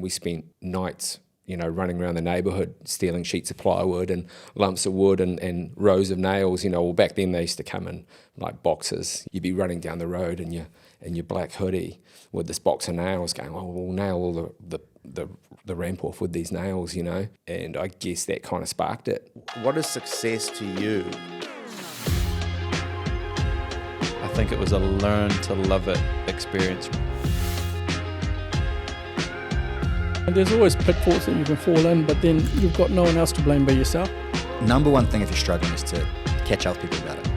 we spent nights, running around the neighbourhood, stealing sheets of plywood and lumps of wood and rows of nails. Well, back then they used to come in like boxes. You'd be running down the road in your black hoodie with this box of nails, going, "Oh, we'll nail all the ramp off with these nails," And I guess that kind of sparked it. What is success to you? I think it was a learn to love it experience. And there's always pitfalls that you can fall in, but then you've got no one else to blame but yourself. Number one thing if you're struggling is to catch up with people about it.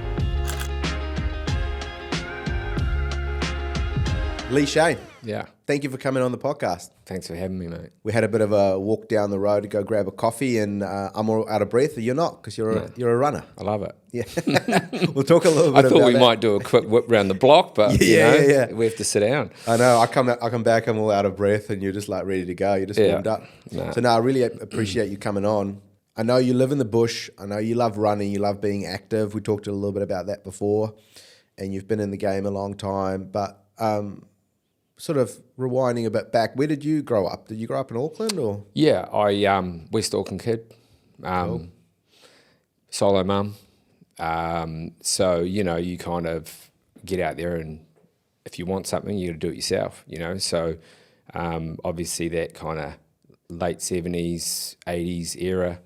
Lee Cheyne, Yeah. thank you for coming on the podcast. Thanks for having me, mate. We had a bit of a walk down the road to go grab a coffee, and I'm all out of breath. You're not, because you're a runner. I love it. Yeah, we'll talk a little bit. I thought about we that. might do a quick whip around the block, but Yeah. we have to sit down. I know. I come back. I'm all out of breath, and you're just like ready to go. You're just warmed up. Nah. So I really appreciate you coming on. I know you live in the bush. I know you love running. You love being active. We talked a little bit about that before, and you've been in the game a long time. But sort of rewinding a bit back, where did you grow up? Did you grow up in Auckland or? Yeah, I West Auckland kid, Cool. solo mum. So you kind of get out there, and if you want something, you got to do it yourself. So obviously that kind of late 70s, 80s era,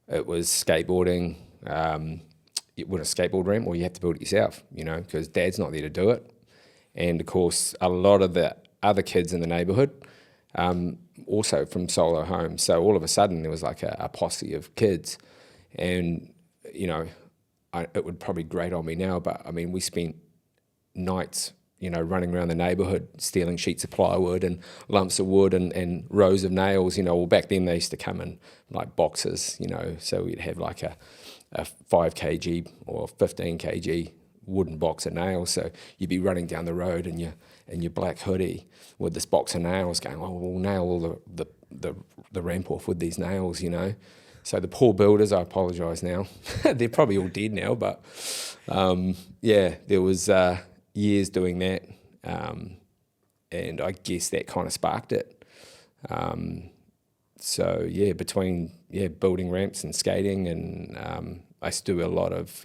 it was skateboarding. It was a skateboard ramp, or you have to build it yourself. Because Dad's not there to do it. And, of course, a lot of the other kids in the neighbourhood also from solo homes. So all of a sudden there was like a posse of kids. And, it would probably grate on me now, but, we spent nights, running around the neighbourhood, stealing sheets of plywood and lumps of wood and rows of nails. Well, back then they used to come in like boxes, so we'd have like a 5 kg or 15 kg wooden box of nails. So you'd be running down the road in your black hoodie with this box of nails, going, "Oh, we'll nail all the ramp off with these nails," So the poor builders, I apologise now. They're probably all dead now, but there was years doing that, and I guess that kind of sparked it. Between building ramps and skating, and I used to do a lot of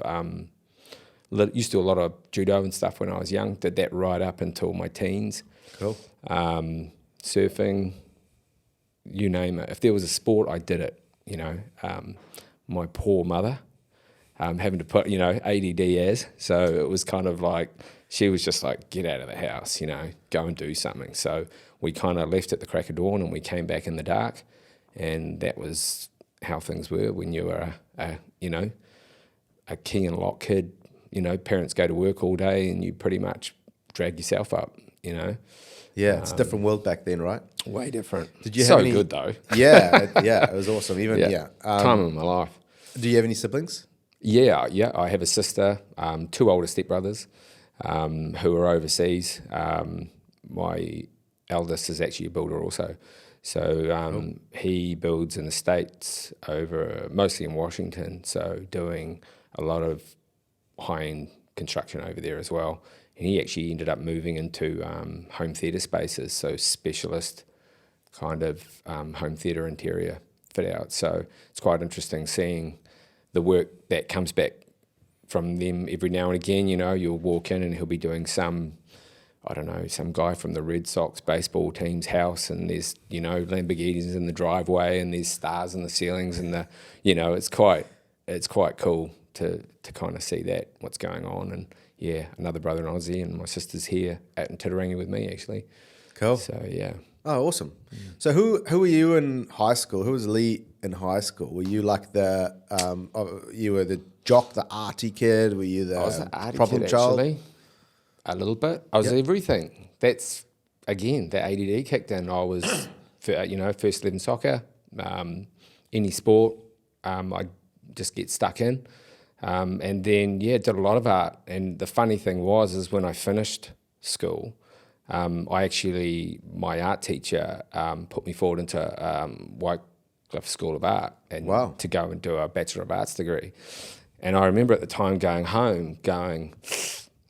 judo and stuff when I was young. Did that right up until my teens. Cool. Surfing, you name it. If there was a sport, I did it. My poor mother, having to put ADD as, so it was kind of like she was just like, get out of the house, go and do something. So we kind of left at the crack of dawn, and we came back in the dark, and that was how things were when you were a key and lock kid. Parents go to work all day, and you pretty much drag yourself up. Yeah, it's a different world back then, right? Way different. Did you so have any? Good though? Yeah, it was awesome. Time of my life. Do you have any siblings? Yeah. I have a sister, 2 older stepbrothers, who are overseas. My eldest is actually a builder also. So he builds in the States, mostly in Washington, so doing a lot of high-end construction over there as well. And he actually ended up moving into home theatre spaces, so specialist kind of home theatre interior fit out. So it's quite interesting seeing the work that comes back from them every now and again. You'll walk in and he'll be doing some guy from the Red Sox baseball team's house, and there's, Lamborghinis in the driveway, and there's stars in the ceilings, and it's quite cool to kind of see that, what's going on. And another brother in Aussie, and my sister's here out in Titirangi with me actually. Cool. So yeah. Oh, awesome. So who were you in high school? Who was Lee in high school? Were you like you were the jock, the arty kid? Were you the I was an arty problem kid, child? actually. A little bit. I was everything. That's, again, the ADD kicked in. I was, first lived in soccer, any sport, I just get stuck in. And then, did a lot of art. And the funny thing is when I finished school, my art teacher put me forward into Wycliffe School of Art and to go and do a Bachelor of Arts degree. And I remember at the time going home,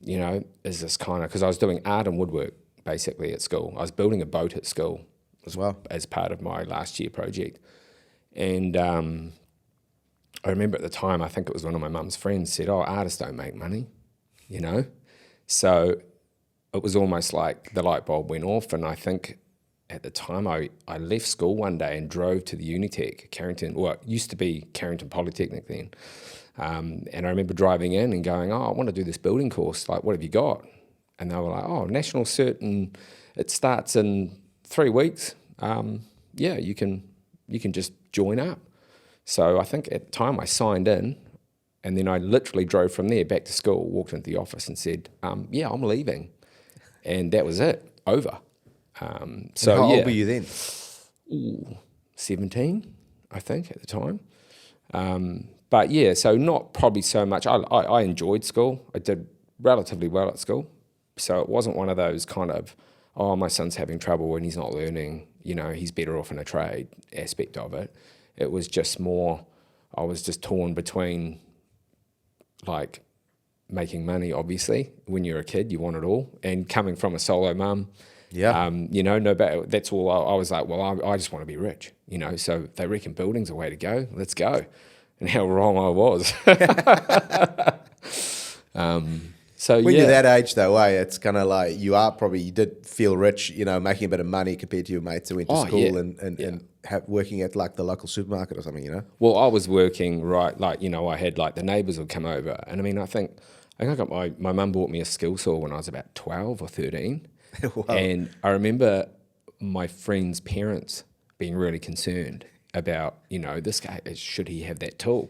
is this kind of, because I was doing art and woodwork basically at school. I was building a boat at school, as part of my last year project. And I remember at the time, I think it was one of my mum's friends said, "Oh, artists don't make money," you know? So it was almost like the light bulb went off. And I think at the time I left school one day and drove to the Unitec, Carrington, well, it used to be Carrington Polytechnic then. And I remember driving in and going, "Oh, I want to do this building course. Like, what have you got?" And they were like, "Oh, national cert, and it starts in 3 weeks. Yeah, you can just join up." So I think at the time I signed in, and then I literally drove from there back to school, walked into the office and said, "Yeah, I'm leaving." And that was it, over. So how old were you then? 17, I think, at the time. But yeah, so not probably so much. I enjoyed school. I did relatively well at school. So it wasn't one of those kind of, "Oh, my son's having trouble and he's not learning, you know, he's better off in a trade" aspect of it. It was just more, I was just torn between, like, making money, obviously. When you're a kid, you want it all. And coming from a solo mum, you know, that's all. I was like, well, I just want to be rich, you know. So they reckon building's a way to go. Let's go. And how wrong I was. So when you're that age, though, it's kind of like you did feel rich, you know, making a bit of money compared to your mates who went to school and working at like the local supermarket or something, you know. Well, I was working like, you know, I had like the neighbours would come over, and I mean, I think I got my mum bought me a skill saw when I was about 12 or 13. Wow. And I remember my friends' parents being really concerned about, you know, this guy, should he have that tool?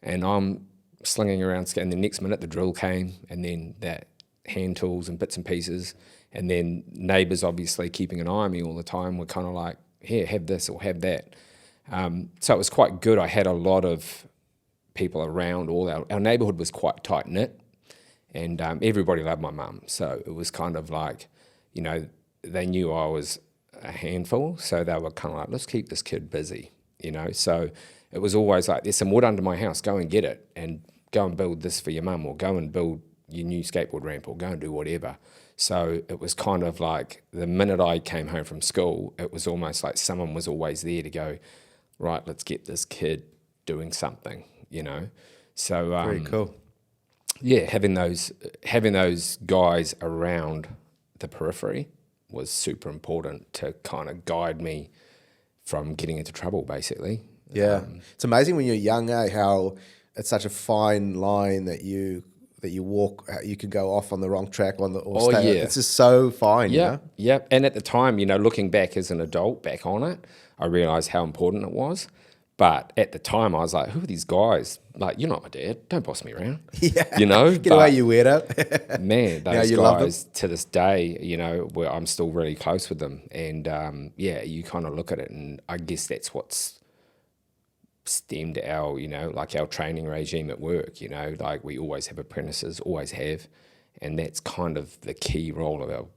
And I'm slinging around, and the next minute the drill came, and then that hand tools and bits and pieces, and then neighbours obviously keeping an eye on me all the time were kind of like, "Here, have this or have that." So it was quite good. I had a lot of people around. Our neighbourhood was quite tight knit, and everybody loved my mum. So it was kind of like, you know, they knew I was a handful, so they were kind of like, "Let's keep this kid busy," you know. So it was always like, "There's some wood under my house, go and get it, and go and build this for your mum, or go and build your new skateboard ramp, or go and do whatever." So it was kind of like the minute I came home from school, it was almost like someone was always there to go, "Right, let's get this kid doing something," you know. So very cool. Yeah, having those guys around the periphery was super important to kind of guide me from getting into trouble, basically. Yeah, it's amazing when you're young, how it's such a fine line that you walk. You can go off on the wrong track stay. It's just so fine. Yeah, you know? yeah. And at the time, you know, looking back as an adult, back on it, I realised how important it was. But at the time, I was like, "Who are these guys? Like, you're not my dad. Don't boss me around." Yeah, you know. Get away, you weirdo. Man, those guys to this day, you know, I'm still really close with them. And you kind of look at it, and I guess that's what's stemmed our, you know, like our training regime at work. You know, like we always have apprentices, always have, and that's kind of the key role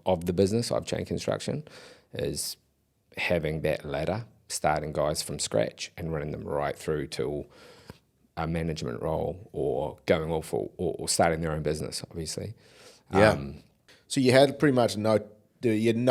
of the business of Cheyne Construction, is having that ladder, starting guys from scratch and running them right through to a management role, or going off or starting their own business, obviously. Yeah. So you had pretty much no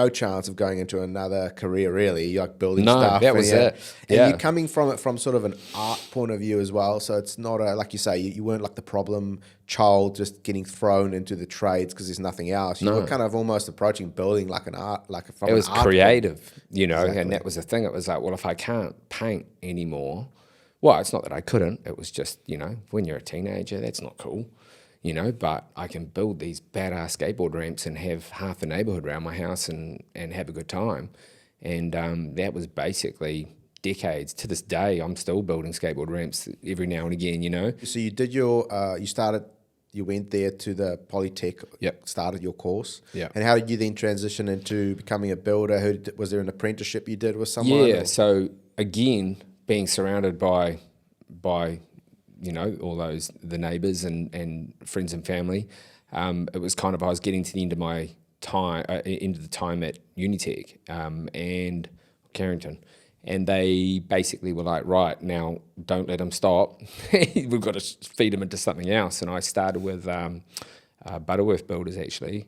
chance of going into another career, really. You're like building stuff. No, that was it. And you're coming from it from sort of an art point of view as well. So it's not like you say, you weren't like the problem child just getting thrown into the trades because there's nothing else. You were kind of almost approaching building like an art, from it was an art creative, point. you know, Exactly. and that was the thing. It was like, well, if I can't paint anymore, well, it's not that I couldn't. It was just, you know, when you're a teenager, that's not cool. You know, but I can build these badass skateboard ramps and have half the neighbourhood around my house and have a good time. And that was basically decades. To this day, I'm still building skateboard ramps every now and again, you know. So you did you went there to the Polytech, started your course. Yeah. And how did you then transition into becoming a builder? Was there an apprenticeship you did with someone? Yeah, so again, being surrounded by you know, all the neighbours and friends and family. It was kind of, I was getting to the end of my time, end of the time at Unitec and Carrington, and they basically were like, "Right, now don't let them stop. We've got to feed them into something else." And I started with Butterworth Builders, actually,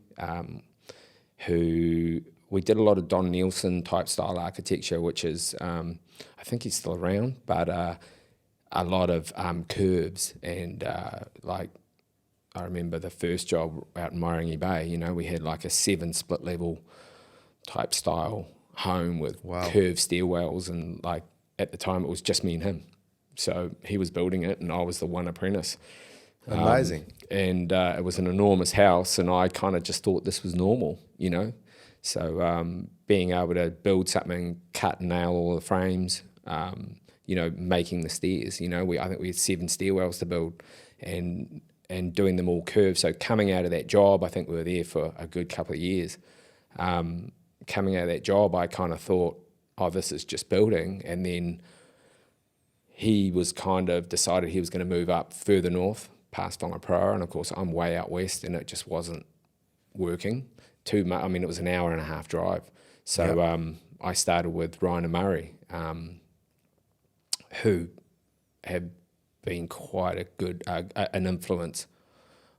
who we did a lot of Don Nielsen type style architecture, which is, I think he's still around, but a lot of curves and like, I remember the first job out in Mairangi Bay, you know, we had like a 7 split level type style home with curved stairwells, and like at the time it was just me and him. So he was building it and I was the one apprentice. Amazing. And it was an enormous house, and I kind of just thought this was normal, you know. So being able to build something, cut and nail all the frames, you know, making the stairs, you know, I think we had 7 stairwells to build, and doing them all curved. So coming out of that job, I think we were there for a good couple of years. Coming out of that job, I kind of thought, oh, this is just building. And then he was kind of decided he was going to move up further north past Whangaproa, and of course I'm way out west, and it just wasn't working too much. I mean, it was an hour and a half drive. So I started with Ryan and Murray, who have been quite a good an influence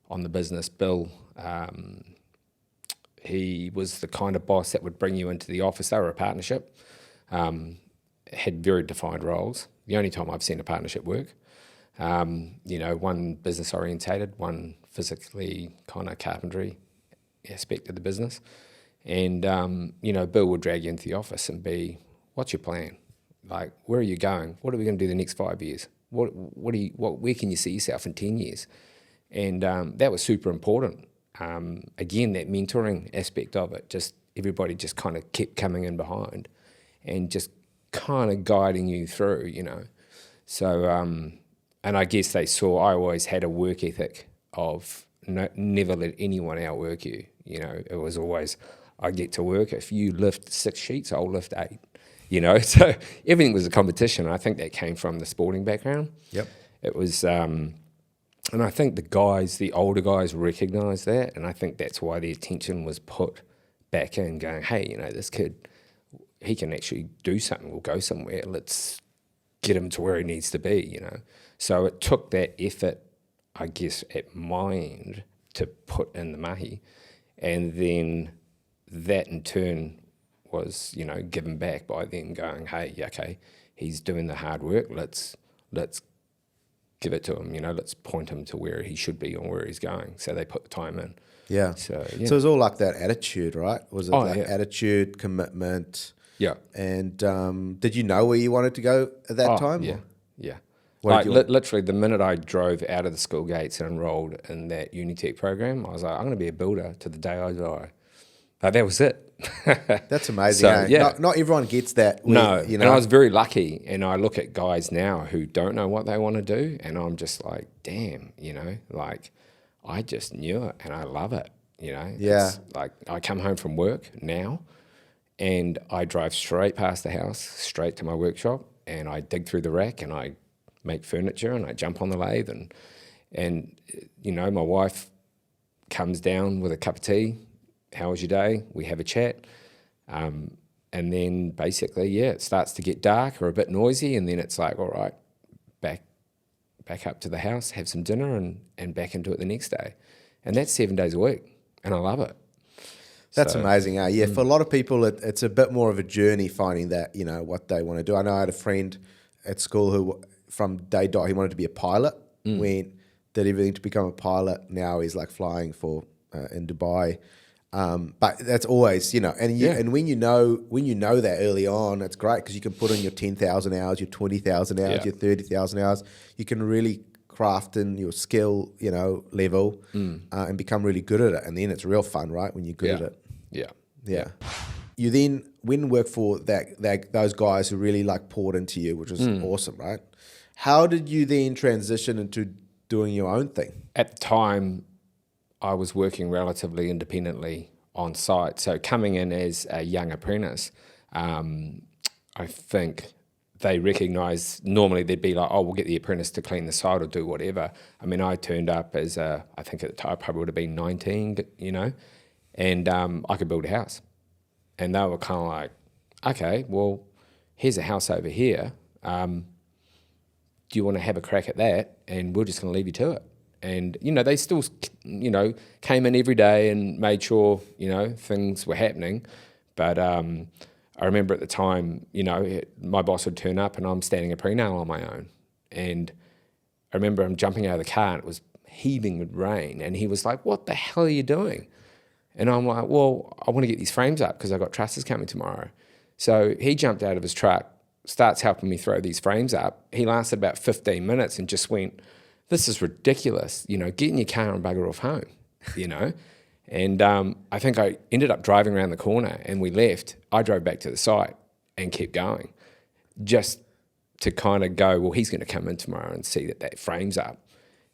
on the business. Bill, he was the kind of boss that would bring you into the office. They were a partnership, had very defined roles. The only time I've seen a partnership work. You know, one business orientated, one physically kind of carpentry aspect of the business. And, you know, Bill would drag you into the office and be, what's your plan? Like, where are you going? What are we going to do the next 5 years? Where can you see yourself in 10 years? And that was super important. Again, that mentoring aspect of it, just everybody just kind of kept coming in behind and just kind of guiding you through, you know. So, and I guess they saw I always had a work ethic of never let anyone outwork you. You know, it was always, I get to work. If you lift 6 sheets, I'll lift 8. You know, so everything was a competition. I think that came from the sporting background. Yep. It was, and I think the older guys recognised that, and I think that's why the attention was put back in, going, hey, you know, this kid, he can actually do something or go somewhere. Let's get him to where he needs to be, you know. So it took that effort, I guess, at my end to put in the mahi, and then that in turn was, you know, given back by them going, hey, okay, he's doing the hard work, let's give it to him, you know, let's point him to where he should be or where he's going. So they put the time in. Yeah. So it was all like that attitude, right? Was it yeah. attitude, commitment? Yeah. And did you know where you wanted to go at that time? Yeah, or? yeah. What Like literally the minute I drove out of the school gates and enrolled in that Unitech program, I was like, I'm going to be a builder to the day I die. But that was it. That's amazing. So, eh? yeah. Not everyone gets that. No, you know? and I was very lucky. And I look at guys now who don't know what they want to do, and I'm just like, damn, you know, like I just knew it, and I love it. You know, Yeah. It's like I come home from work now, and I drive straight past the house, straight to my workshop, and I dig through the rack, and I make furniture, and I jump on the lathe, and you know, my wife comes down with a cup of tea. How was your day? We have a chat. And then basically, yeah, it starts to get dark or a bit noisy, and then it's like, all right, back up to the house, have some dinner, and back into it the next day. And that's 7 days a week, and I love it. That's amazing. Yeah, for a lot of people, it's a bit more of a journey finding that, you know, what they want to do. I know I had a friend at school who, from day dot, he wanted to be a pilot. Did everything to become a pilot. Now he's like flying for in Dubai. But that's always, you know, and when you know that early on, it's great because you can put in your 10,000 hours, your 20,000 hours, your 30,000 hours. You can really craft in your skill, you know, level, and become really good at it. And then it's real fun, right? When you're good at it. Yeah. You then went and worked for those guys who really like poured into you, which was awesome, right? How did you then transition into doing your own thing? At the time, I was working relatively independently on site. So coming in as a young apprentice, I think they recognise normally they'd be like, oh, we'll get the apprentice to clean the site or do whatever. I mean, I turned up as I think at the time I probably would have been 19, you know, and I could build a house. And they were kind of like, okay, well, here's a house over here. Do you want to have a crack at that? And we're just going to leave you to it. And, you know, they still, you know, came in every day and made sure, you know, things were happening. But I remember at the time, my boss would turn up and I'm standing a prenail on my own. And I remember him jumping out of the car and it was heaving with rain. And he was like, "What the hell are you doing?" And I'm like, "Well, I want to get these frames up because I've got trusses coming tomorrow." So he jumped out of his truck, starts helping me throw these frames up. He lasted about 15 minutes and just went, "This is ridiculous. Get in your car and bugger off home," And I think I ended up driving around the corner and we left. I drove back to the site and kept going just to kind of go, well, he's going to come in tomorrow and see that frame's up.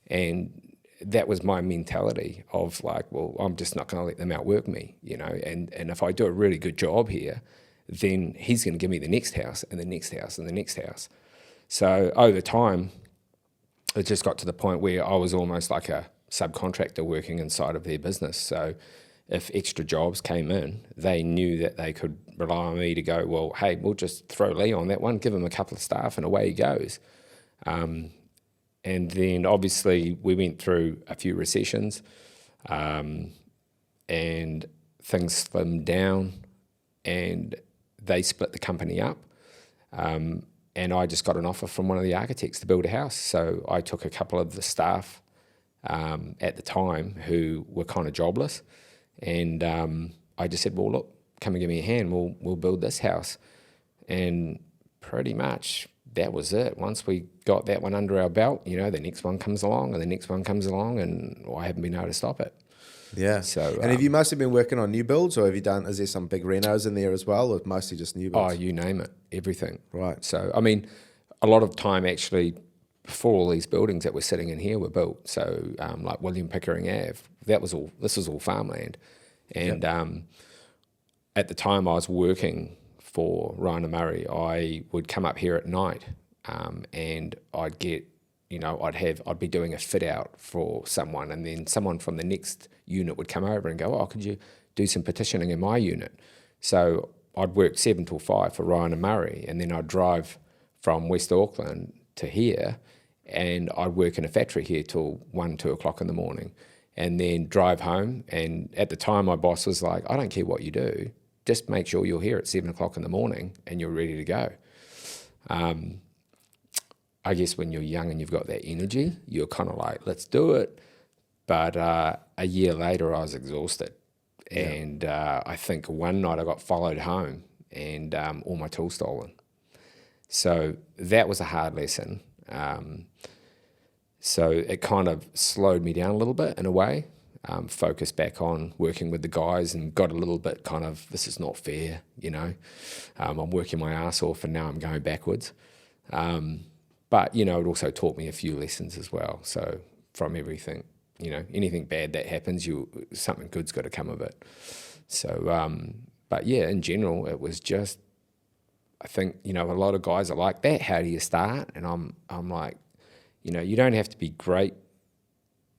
And that was my mentality of like, well, I'm just not going to let them outwork me, and if I do a really good job here, then he's going to give me the next house and the next house and the next house. So over time, it just got to the point where I was almost like a subcontractor working inside of their business. So if extra jobs came in, they knew that they could rely on me to go, well, hey, we'll just throw Lee on that one, give him a couple of staff and away he goes. And then obviously we went through a few recessions and things slimmed down and they split the company up. And I just got an offer from one of the architects to build a house. So I took a couple of the staff at the time who were kind of jobless. And I just said, well, look, come and give me a hand. We'll build this house. And pretty much that was it. Once we got that one under our belt, the next one comes along and the next one comes along and I haven't been able to stop it. Yeah. So, and have you mostly been working on new builds or is there some big renos in there as well or mostly just new builds? Oh, you name it, everything. Right. So, I mean, a lot of time actually before all these buildings that were sitting in here were built. So like William Pickering Ave, this was all farmland. And at the time I was working for Ryan and Murray, I would come up here at night and I'd get, I'd be doing a fit out for someone and then someone from the next unit would come over and go, "Oh, could you do some petitioning in my unit?" So I'd work 7 till 5 for Ryan and Murray and then I'd drive from West Auckland to here and I'd work in a factory here till 1, 2 o'clock in the morning and then drive home. And at the time my boss was like, "I don't care what you do, just make sure you're here at 7 o'clock in the morning and you're ready to go." I guess when you're young and you've got that energy, you're kind of like, let's do it. But a year later I was exhausted. Yeah. And I think one night I got followed home and all my tools stolen. So that was a hard lesson. So it kind of slowed me down a little bit in a way, focused back on working with the guys and got a little bit kind of, this is not fair, I'm working my ass off and now I'm going backwards. But, it also taught me a few lessons as well. So from everything, anything bad that happens, something good's got to come of it. So, but yeah, in general, it was just, I think, a lot of guys are like that. How do you start? And I'm like, you don't have to be great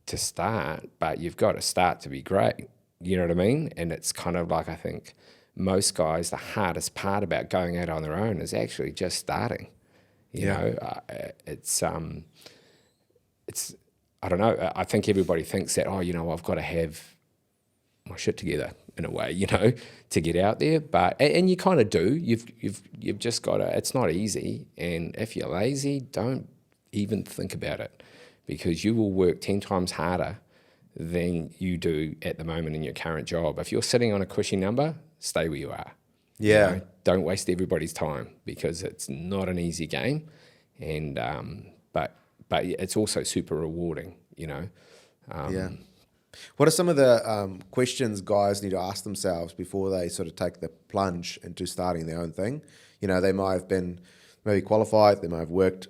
to start, but you've got to start to be great. You know what I mean? And it's kind of like, I think most guys, the hardest part about going out on their own is actually just starting. It's I don't know. I think everybody thinks that, I've got to have my shit together in a way, to get out there. But and you kind of do. You've just got to. It's not easy. And if you're lazy, don't even think about it, because you will work 10 times harder than you do at the moment in your current job. If you're sitting on a cushy number, stay where you are. Yeah. Don't waste everybody's time, because it's not an easy game, and but it's also super rewarding, Yeah. What are some of the questions guys need to ask themselves before they sort of take the plunge into starting their own thing? They might have been maybe qualified, they might have worked,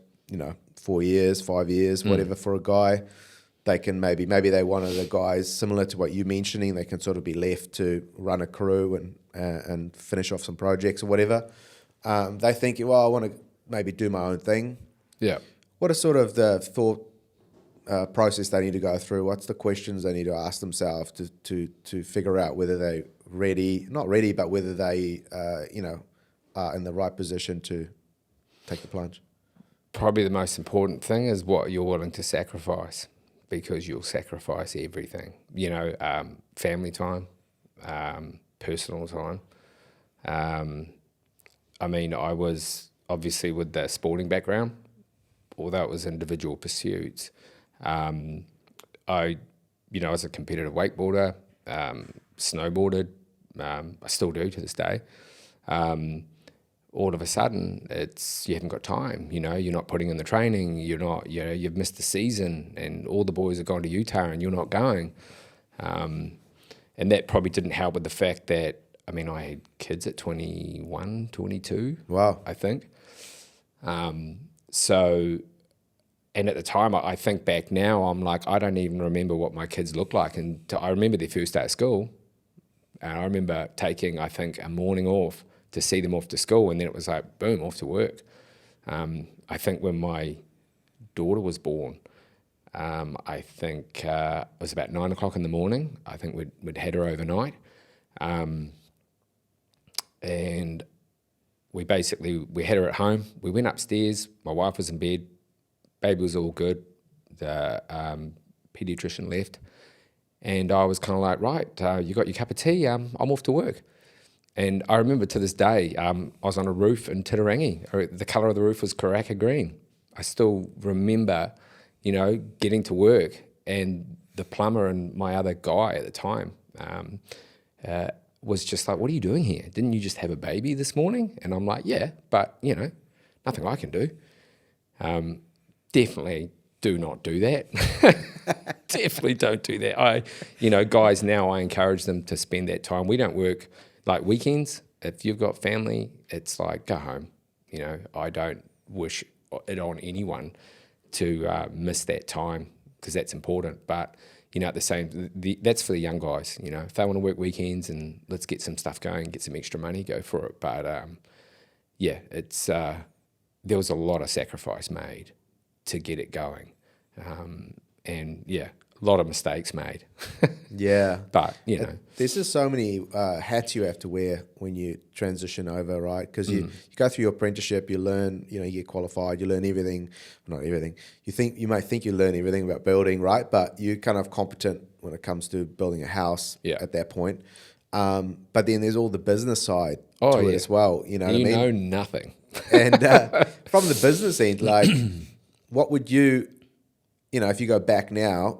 4 years, 5 years, whatever for a guy. They can maybe they're one of the guys similar to what you're mentioning. They can sort of be left to run a crew and finish off some projects or whatever. They think, well, I want to maybe do my own thing. Yeah. What is sort of the thought process they need to go through? What's the questions they need to ask themselves to figure out whether they're not ready, but whether they are in the right position to take the plunge? Probably the most important thing is what you're willing to sacrifice, because you'll sacrifice everything. Family time, personal time, I mean, I was obviously with the sporting background, although it was individual pursuits. I was a competitive wakeboarder, snowboarded. I still do to this day. All of a sudden, you haven't got time. You're not putting in the training. You've missed the season, and all the boys have gone to Utah, and you're not going. And that probably didn't help with the fact that, I mean, I had kids at 21, 22. Wow. I think. So, and at the time, I think back now, I'm like, I don't even remember what my kids looked like. And I remember their first day of school. And I remember taking, I think, a morning off to see them off to school. And then it was like, boom, off to work. I think when my daughter was born, I think it was about 9 o'clock in the morning. I think we'd had her overnight. And we had her at home. We went upstairs. My wife was in bed. Baby was all good. The pediatrician left. And I was kind of like, right, you got your cup of tea? I'm off to work. And I remember to this day, I was on a roof in Titirangi. The colour of the roof was Karaka green. I still remember, getting to work, and the plumber and my other guy at the time was just like, what are you doing here? Didn't you just have a baby this morning? And I'm like, yeah, but, nothing I can do. Definitely do not do that. Definitely don't do that. Guys now, I encourage them to spend that time. We don't work like weekends. If you've got family, it's like, go home. I don't wish it on anyone to miss that time, because that's important. But, at the same, that's for the young guys. If they want to work weekends and let's get some stuff going, get some extra money, go for it. But, it's there was a lot of sacrifice made to get it going. A lot of mistakes made. Yeah. But, There's just so many hats you have to wear when you transition over, right? Because you go through your apprenticeship, you learn, you get qualified, you learn everything. Not everything. You might think you learn everything about building, right? But you're kind of competent when it comes to building a house at that point. But then there's all the business side to it as well. You know what I mean? You know nothing. And from the business end, like, what would you, if you go back now,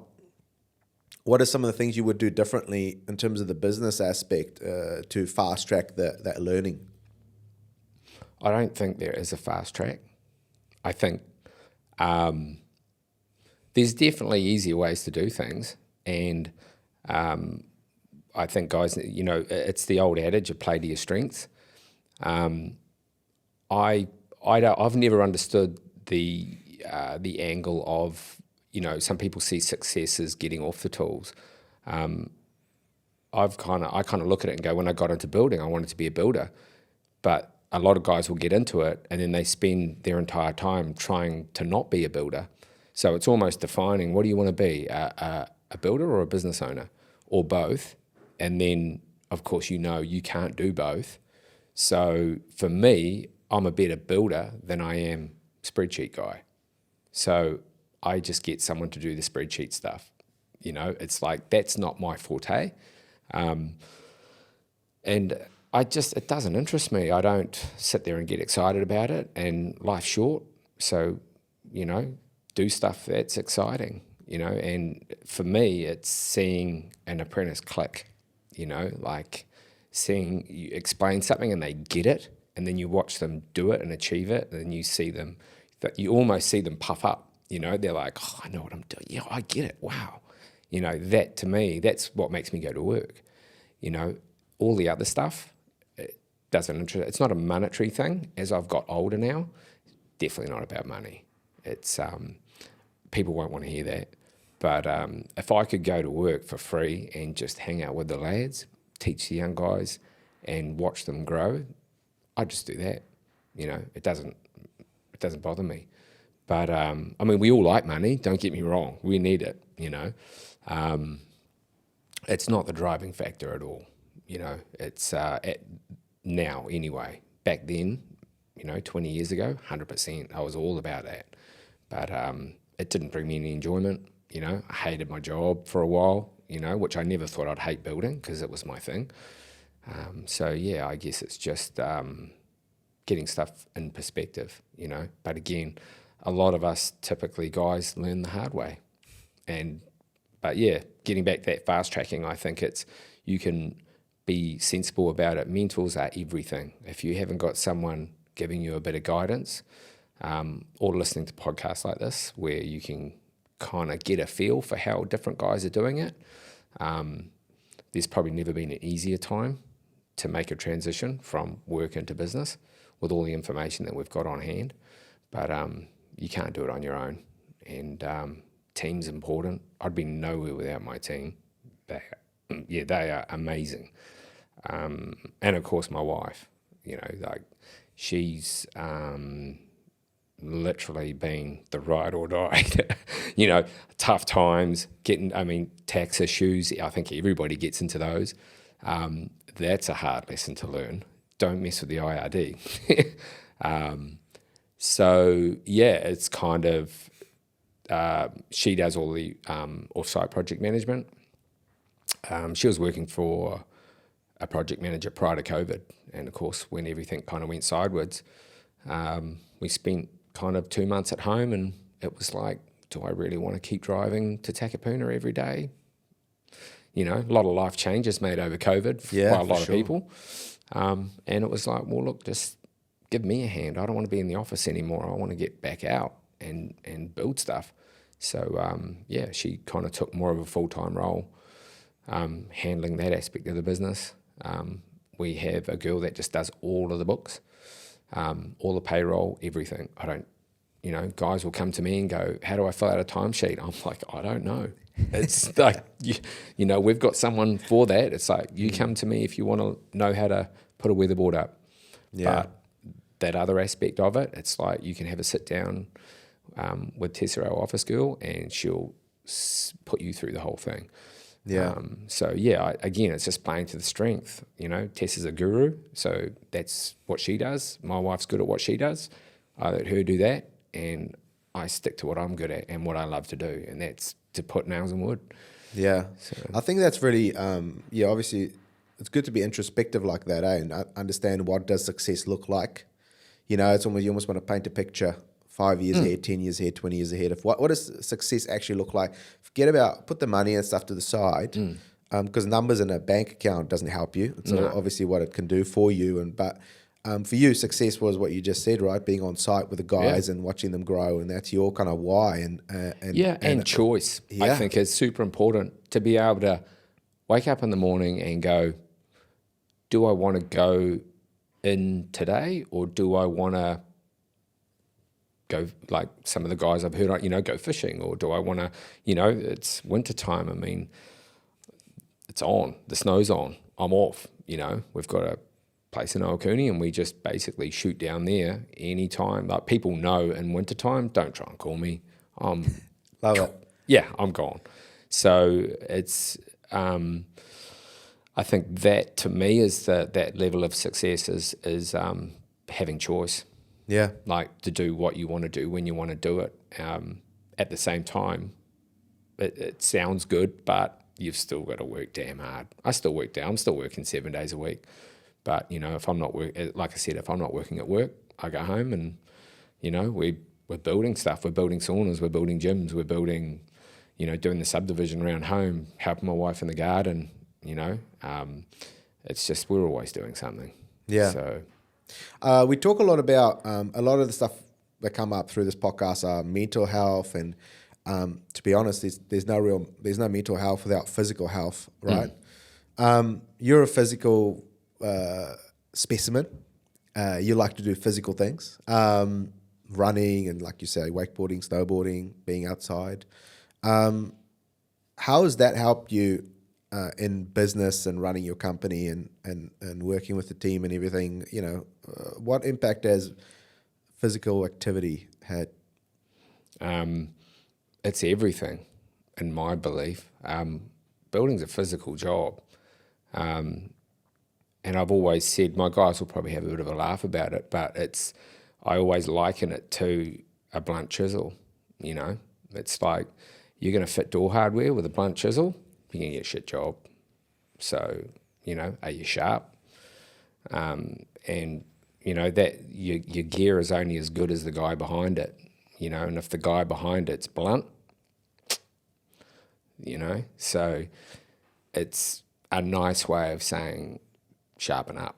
what are some of the things you would do differently in terms of the business aspect to fast track that learning? I don't think there is a fast track. I think there's definitely easier ways to do things. And I think, guys, it's the old adage of play to your strengths. I've never understood the angle of, some people see success as getting off the tools. I kind of look at it and go, when I got into building, I wanted to be a builder, but a lot of guys will get into it and then they spend their entire time trying to not be a builder. So it's almost defining, what do you want to be, a builder or a business owner, or both? And then, of course, you can't do both. So for me, I'm a better builder than I am spreadsheet guy. So I just get someone to do the spreadsheet stuff. It's like, that's not my forte. And it doesn't interest me. I don't sit there and get excited about it, and life's short. So, do stuff that's exciting, and for me, it's seeing an apprentice click, like seeing you explain something and they get it, and then you watch them do it and achieve it, and then you almost see them puff up. They're like, oh, I know what I'm doing. Yeah, I get it. Wow. That to me, that's what makes me go to work. All the other stuff, it doesn't interest. It's not a monetary thing. As I've got older now, definitely not about money. It's people won't want to hear that. But if I could go to work for free and just hang out with the lads, teach the young guys, and watch them grow, I'd just do that. It doesn't bother me. But, we all like money, don't get me wrong. We need it, It's not the driving factor at all, It's now anyway. Back then, 20 years ago, 100%, I was all about that. But it didn't bring me any enjoyment, I hated my job for a while, which I never thought I'd hate building because it was my thing. So yeah, I guess it's just getting stuff in perspective, But again, a lot of us typically guys learn the hard way, but yeah, getting back to that fast tracking, I think you can be sensible about it. Mentors are everything. If you haven't got someone giving you a bit of guidance, or listening to podcasts like this where you can kind of get a feel for how different guys are doing it, there's probably never been an easier time to make a transition from work into business with all the information that we've got on hand. But you can't do it on your own. And team's important. I'd be nowhere without my team. They are amazing. And of course my wife, she's literally been the ride or die. Tough times, tax issues. I think everybody gets into those. That's a hard lesson to learn. Don't mess with the IRD. So yeah, it's kind of, she does all the off-site project management. She was working for a project manager prior to COVID. And of course, when everything kind of went sideways, we spent kind of 2 months at home, and it was like, do I really want to keep driving to Takapuna every day? A lot of life changes made over COVID for quite a lot of people. And it was like, well, look, just give me a hand. I don't want to be in the office anymore. I want to get back out and build stuff. So, she kind of took more of a full-time role, handling that aspect of the business. We have a girl that just does all of the books, all the payroll, everything. Guys will come to me and go, how do I fill out a timesheet? I'm like, I don't know. It's like, we've got someone for that. It's like, you come to me if you want to know how to put a weatherboard up. Yeah. But that other aspect of it, it's like you can have a sit down with Tessa, our office girl, and she'll put you through the whole thing. Yeah. Again, it's just playing to the strength. Tessa's a guru, so that's what she does. My wife's good at what she does. I let her do that, and I stick to what I'm good at and what I love to do, and that's to put nails in wood. Yeah. So I think that's really, obviously it's good to be introspective like that, and understand what does success look like. It's almost, you almost want to paint a picture 5 years ahead, 10 years ahead, 20 years ahead of what does success actually look like. Forget about, put the money and stuff to the side, because numbers in a bank account doesn't help you. It's obviously what it can do for you. But for you, success was what you just said, right? Being on site with the guys and watching them grow, and that's your kind of why. And choice. I think is super important to be able to wake up in the morning and go, do I want to go in today, or do I want to go, like some of the guys I've heard, go fishing, or do I want to, it's winter time. I mean, it's on, the snow's on, I'm off, we've got a place in Okuni, and we just basically shoot down there anytime. Like, people know in winter time, don't try and call me. Love it. Yeah, I'm gone. So it's, I think that to me is that level of success is having choice. Yeah. Like, to do what you want to do when you want to do it. At the same time, it sounds good, but you've still got to work damn hard. I'm still working 7 days a week. But, if I'm not like I said, if I'm not working at work, I go home and, we're building stuff. We're building saunas, we're building gyms, we're building, doing the subdivision around home, helping my wife in the garden, it's just, we're always doing something. Yeah. So we talk a lot about a lot of the stuff that come up through this podcast are mental health, and to be honest, there's no mental health without physical health, right? You're a physical specimen. You like to do physical things, running, and like you say, wakeboarding, snowboarding, being outside. How has that helped you in business and running your company and working with the team and everything? What impact has physical activity had? It's everything, in my belief. Building's a physical job. And I've always said, my guys will probably have a bit of a laugh about it, but I always liken it to a blunt chisel, It's like, you're going to fit door hardware with a blunt chisel, you're going to get a shit job. So, are you sharp? And that your gear is only as good as the guy behind it, and if the guy behind it's blunt, so it's a nice way of saying sharpen up,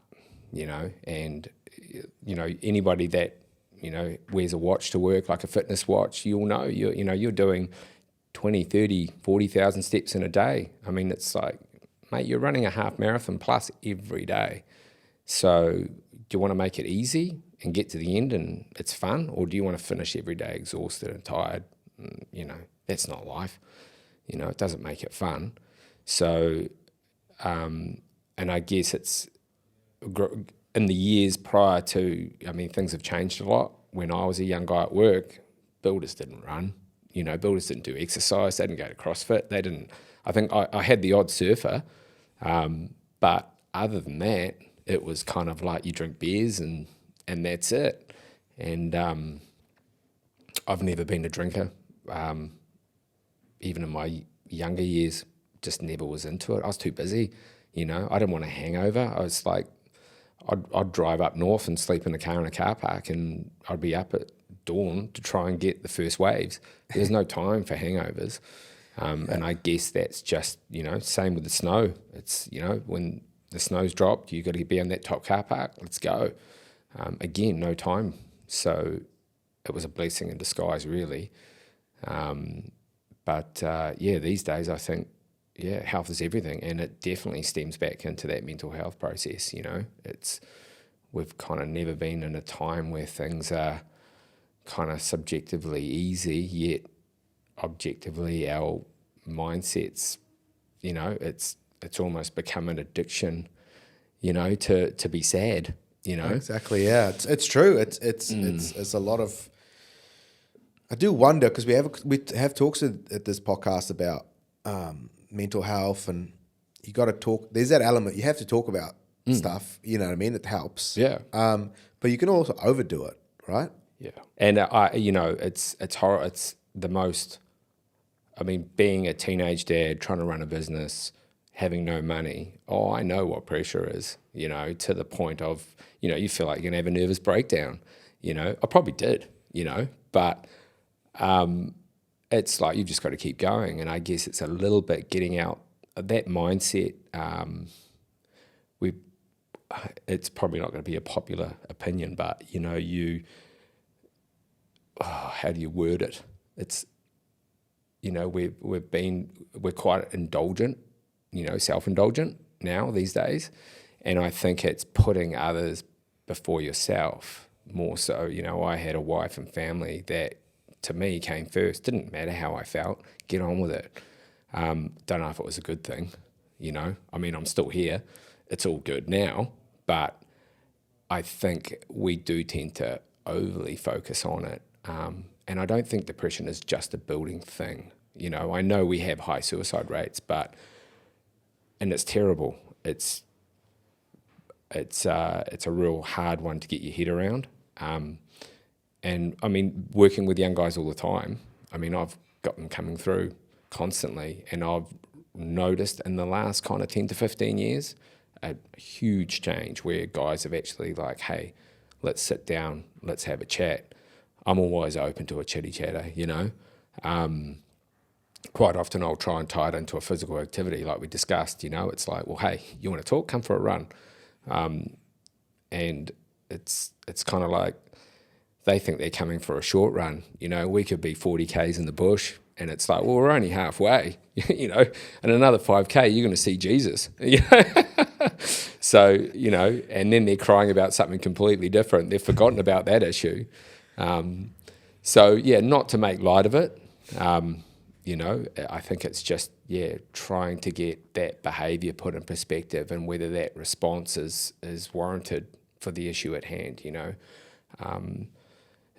and anybody that wears a watch to work, like a fitness watch, you'll know you're doing 20, 30, 40,000 steps in a day. I mean, it's like, mate, you're running a half marathon plus every day. So do you want to make it easy and get to the end and it's fun, or do you want to finish every day exhausted and tired? That's not life. It doesn't make it fun. So, and I guess it's in the years prior to, things have changed a lot. When I was a young guy at work, builders didn't run. Builders didn't do exercise. They didn't go to CrossFit. They didn't. I think I had the odd surfer, but other than that, it was kind of like you drink beers and that's it. And I've never been a drinker. Even in my younger years, just never was into it. I was too busy. I didn't want a hangover. I was like, I'd drive up north and sleep in a car in a car park, and I'd be up at dawn to try and get the first waves. There's no time for hangovers. And I guess that's just, same with the snow. It's, when the snow's dropped, you got to be in that top car park. Let's go. Again, no time. So it was a blessing in disguise, really. But these days I think, health is everything, and it definitely stems back into that mental health process. We've kind of never been in a time where things are kind of subjectively easy, yet objectively our mindsets, it's almost become an addiction, to be sad, Exactly. Yeah, it's true. It's a lot of. I do wonder, because we have talks at this podcast about mental health, and you got to talk. There's that element you have to talk about stuff. You know what I mean? It helps. Yeah. But you can also overdo it, right? Yeah. And it's horror. It's the most. I mean, being a teenage dad trying to run a business, having no money. Oh, I know what pressure is. To the point of you feel like you're gonna have a nervous breakdown. I probably did. But. It's like you've just got to keep going, and I guess it's a little bit getting out of that mindset. It's probably not going to be a popular opinion, but how do you word it? It's we're quite indulgent, self-indulgent now these days, and I think it's putting others before yourself more so. I had a wife and family that, to me, came first. Didn't matter how I felt. Get on with it. Don't know if it was a good thing, I'm still here. It's all good now, but I think we do tend to overly focus on it. And I don't think depression is just a building thing. I know we have high suicide rates, and it's terrible. It's a real hard one to get your head around. And working with young guys all the time, I've got them coming through constantly, and I've noticed in the last kind of 10 to 15 years, a huge change where guys have actually like, hey, let's sit down, let's have a chat. I'm always open to a chitty chatter, Quite often I'll try and tie it into a physical activity like we discussed, It's like, well, hey, you want to talk? Come for a run. And it's kind of like, they think they're coming for a short run. We could be 40 Ks in the bush, and it's like, well, we're only halfway, and another 5K, you're going to see Jesus, So, and then they're crying about something completely different. They've forgotten about that issue. Not to make light of it. I think it's just, trying to get that behaviour put in perspective, and whether that response is warranted for the issue at hand,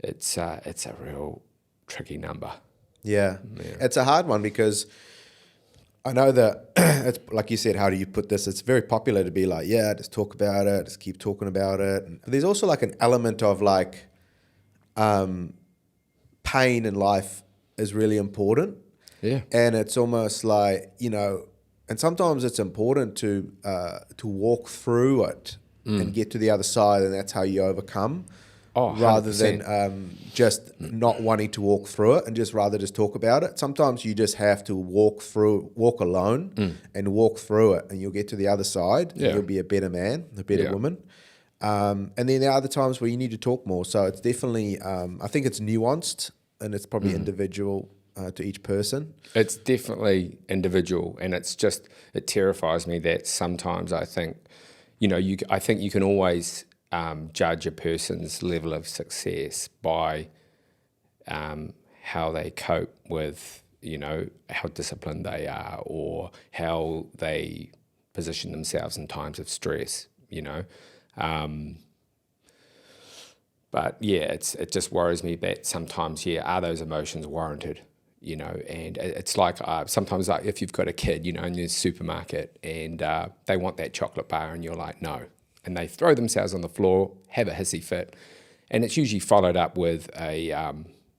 It's a real tricky number. Yeah. It's a hard one, because I know that it's like you said, how do you put this? It's very popular to be like, just talk about it, just keep talking about it. But there's also like an element of like pain in life is really important. Yeah. And it's almost like, and sometimes it's important to walk through it and get to the other side, and that's how you overcome. Oh, rather 100%. than just not wanting to walk through it and just rather just talk about it. Sometimes you just have to walk alone and walk through it, and you'll get to the other side and you'll be a better man, a better woman. And then there are other times where you need to talk more. So it's definitely, I think it's nuanced, and it's probably individual to each person. It's definitely individual, and it's just, it terrifies me that sometimes I think, I think you can always judge a person's level of success by how they cope with, how disciplined they are, or how they position themselves in times of stress, But yeah, it just worries me that sometimes, are those emotions warranted? And it's like sometimes, like if you've got a kid, in the supermarket, and they want that chocolate bar, and you're like, no. And they throw themselves on the floor, have a hissy fit, and it's usually followed up with a,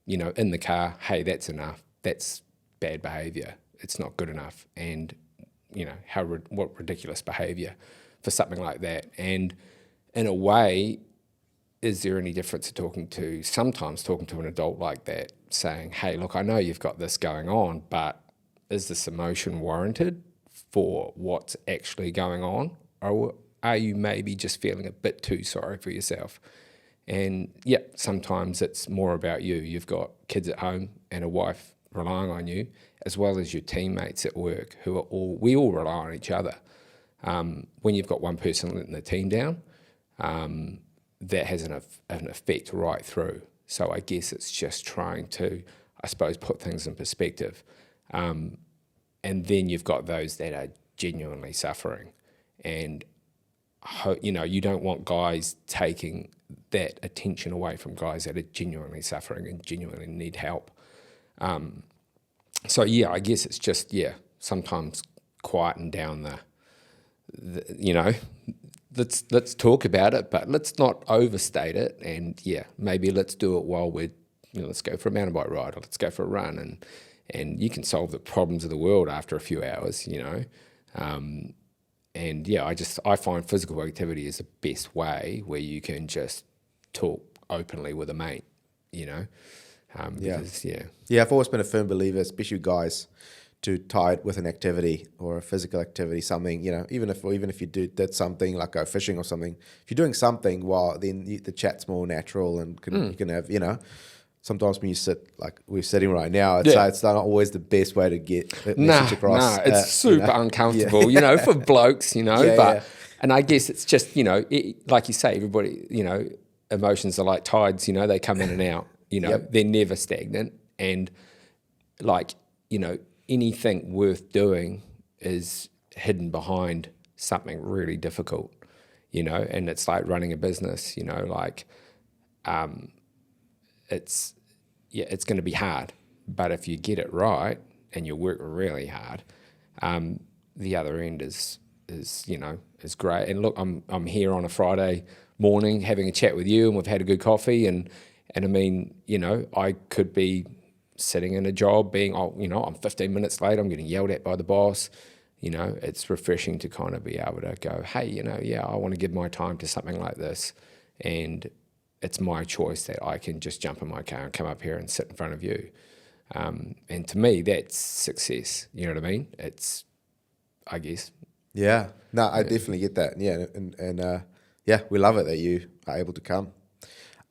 in the car, hey, that's enough. That's bad behaviour. It's not good enough. And, what ridiculous behaviour for something like that. And in a way, is there any difference to sometimes talking to an adult like that, saying, hey, look, I know you've got this going on, but is this emotion warranted for what's actually going on? Or are you maybe just feeling a bit too sorry for yourself? And sometimes it's more about you. You've got kids at home and a wife relying on you, as well as your teammates at work, we all rely on each other. When you've got one person letting the team down, that has an effect right through. So I guess it's just trying to, I suppose, put things in perspective. And then you've got those that are genuinely suffering. And, you don't want guys taking that attention away from guys that are genuinely suffering and genuinely need help. So I guess it's just, sometimes quieten down let's talk about it, but let's not overstate it. And maybe let's do it while we're, let's go for a mountain bike ride, or let's go for a run, and you can solve the problems of the world after a few hours, I find physical activity is the best way where you can just talk openly with a mate, because, I've always been a firm believer, especially guys, to tie it with an activity or a physical activity, something, even if you did something like go fishing or something, if you're doing something, then the chat's more natural, and you can have, sometimes when you sit like we're sitting right now, it's not always the best way to get a message across. No, it's super uncomfortable, for blokes, and I guess it's just, like you say, everybody, emotions are like tides, they come in and out, they're never stagnant, and like, anything worth doing is hidden behind something really difficult, and it's like running a business, it's going to be hard, but if you get it right and you work really hard, the other end is great. And look, I'm here on a Friday morning having a chat with you, and we've had a good coffee, and I mean, I could be sitting in a job being, I'm 15 minutes late, I'm getting yelled at by the boss. It's refreshing to kind of be able to go, hey, I want to give my time to something like this, and it's my choice that I can just jump in my car and come up here and sit in front of you. And to me, that's success. You know what I mean? It's, I guess. Yeah. No, I definitely get that. Yeah. And we love it that you are able to come.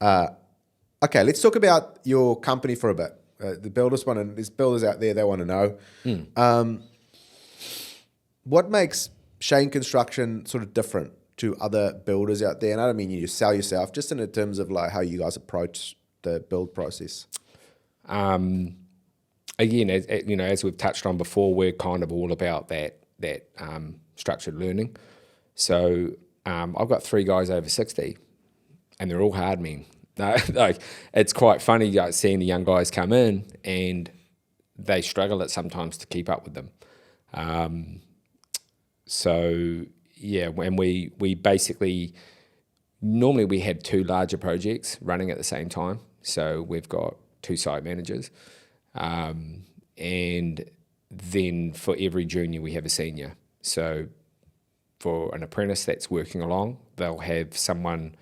Okay, let's talk about your company for a bit. The builders there's builders out there, they want to know. What makes Cheyne Construction sort of different to other builders out there? And I don't mean you sell yourself, just in terms of like how you guys approach the build process. Again, as we've touched on before, we're kind of all about that structured learning. So I've got 3 guys over 60, and they're all hard men. No, like, it's quite funny seeing the young guys come in, and they struggle at sometimes to keep up with them. When we basically, normally we had 2 larger projects running at the same time. So we've got 2 site managers, and then for every junior we have a senior. So for an apprentice that's working along, they'll have someone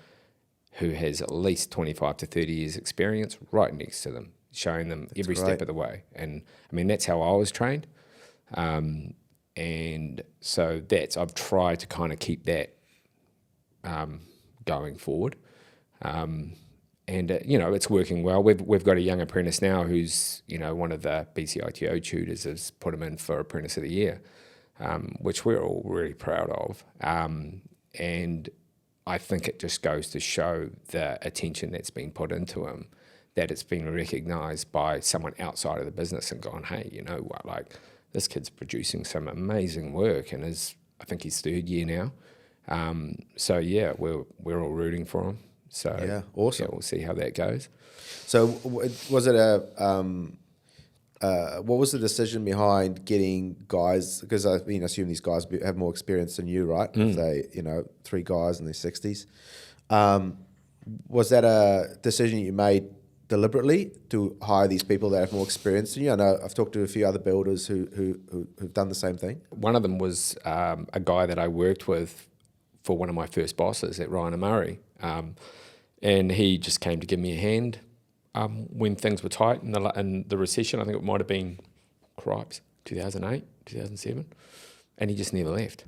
who has at least 25 to 30 years experience right next to them, showing them every step of the way. And I mean, that's how I was trained. And so I've tried to kind of keep that going forward. It's working well. We've got a young apprentice now who's, one of the BCITO tutors has put him in for Apprentice of the Year, which we're all really proud of. And I think it just goes to show the attention that's been put into him, that it's been recognised by someone outside of the business and gone, hey, you know what, like this kid's producing some amazing work, and I think he's third year now. We're all rooting for him. So yeah, awesome. Yeah, we'll see how that goes. So was it what was the decision behind getting guys? Because I assume these guys have more experience than you, right? If they, 3 guys in their 60s. Was that a decision you made deliberately to hire these people that have more experience than you? I know I've talked to a few other builders who've done the same thing. One of them was a guy that I worked with for one of my first bosses at Ryan and Murray. And he just came to give me a hand when things were tight in the recession. I think it might have been, 2008, 2007. And he just never left.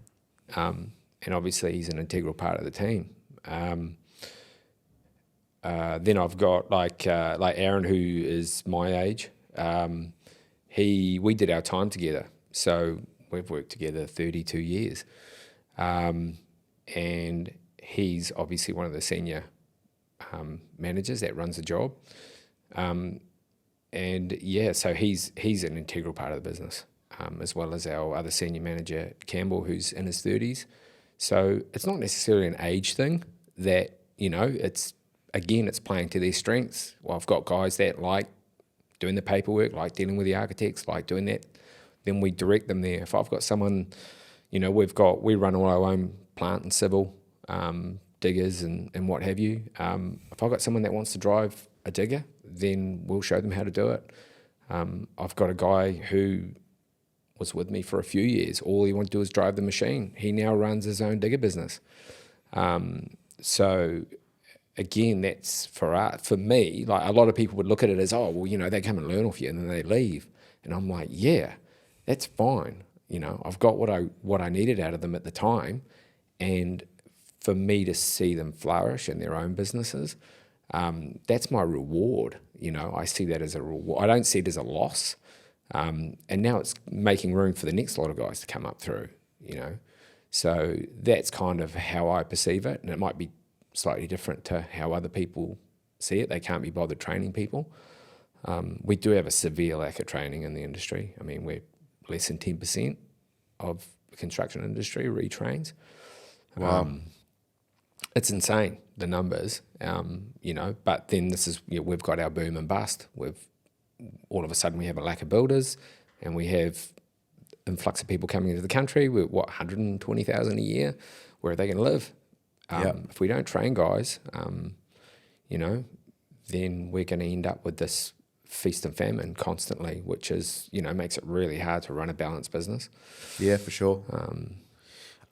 And obviously he's an integral part of the team. Then I've got like Aaron, who is my age. We did our time together. So we've worked together 32 years. And he's obviously one of the senior managers that runs the job. So he's an integral part of the business, as well as our other senior manager, Campbell, who's in his 30s. So it's not necessarily an age thing that, it's playing to their strengths. Well, I've got guys that like doing the paperwork, like dealing with the architects, like doing that. Then we direct them there. If I've got someone, we run all our own plant and civil, diggers and what have you. If I've got someone that wants to drive a digger, then we'll show them how to do it. I've got a guy who was with me for a few years. All he wanted to do was drive the machine. He now runs his own digger business. So again, that's for me, like a lot of people would look at it as, oh, well, they come and learn off you and then they leave. And I'm like, yeah, that's fine. I've got what I needed out of them at the time. And for me to see them flourish in their own businesses, that's my reward. I see that as a reward. I don't see it as a loss. And now it's making room for the next lot of guys to come up through, So that's kind of how I perceive it. And it might be slightly different to how other people see it. They can't be bothered training people. We do have a severe lack of training in the industry. I mean, we're less than 10% of the construction industry retrains. Wow. It's insane, the numbers, but then we've got our boom and bust. All of a sudden we have a lack of builders and we have influx of people coming into the country. We're 120,000 a year. Where are they going to live? If we don't train guys, then we're going to end up with this feast and famine constantly, which is, makes it really hard to run a balanced business. Yeah, for sure.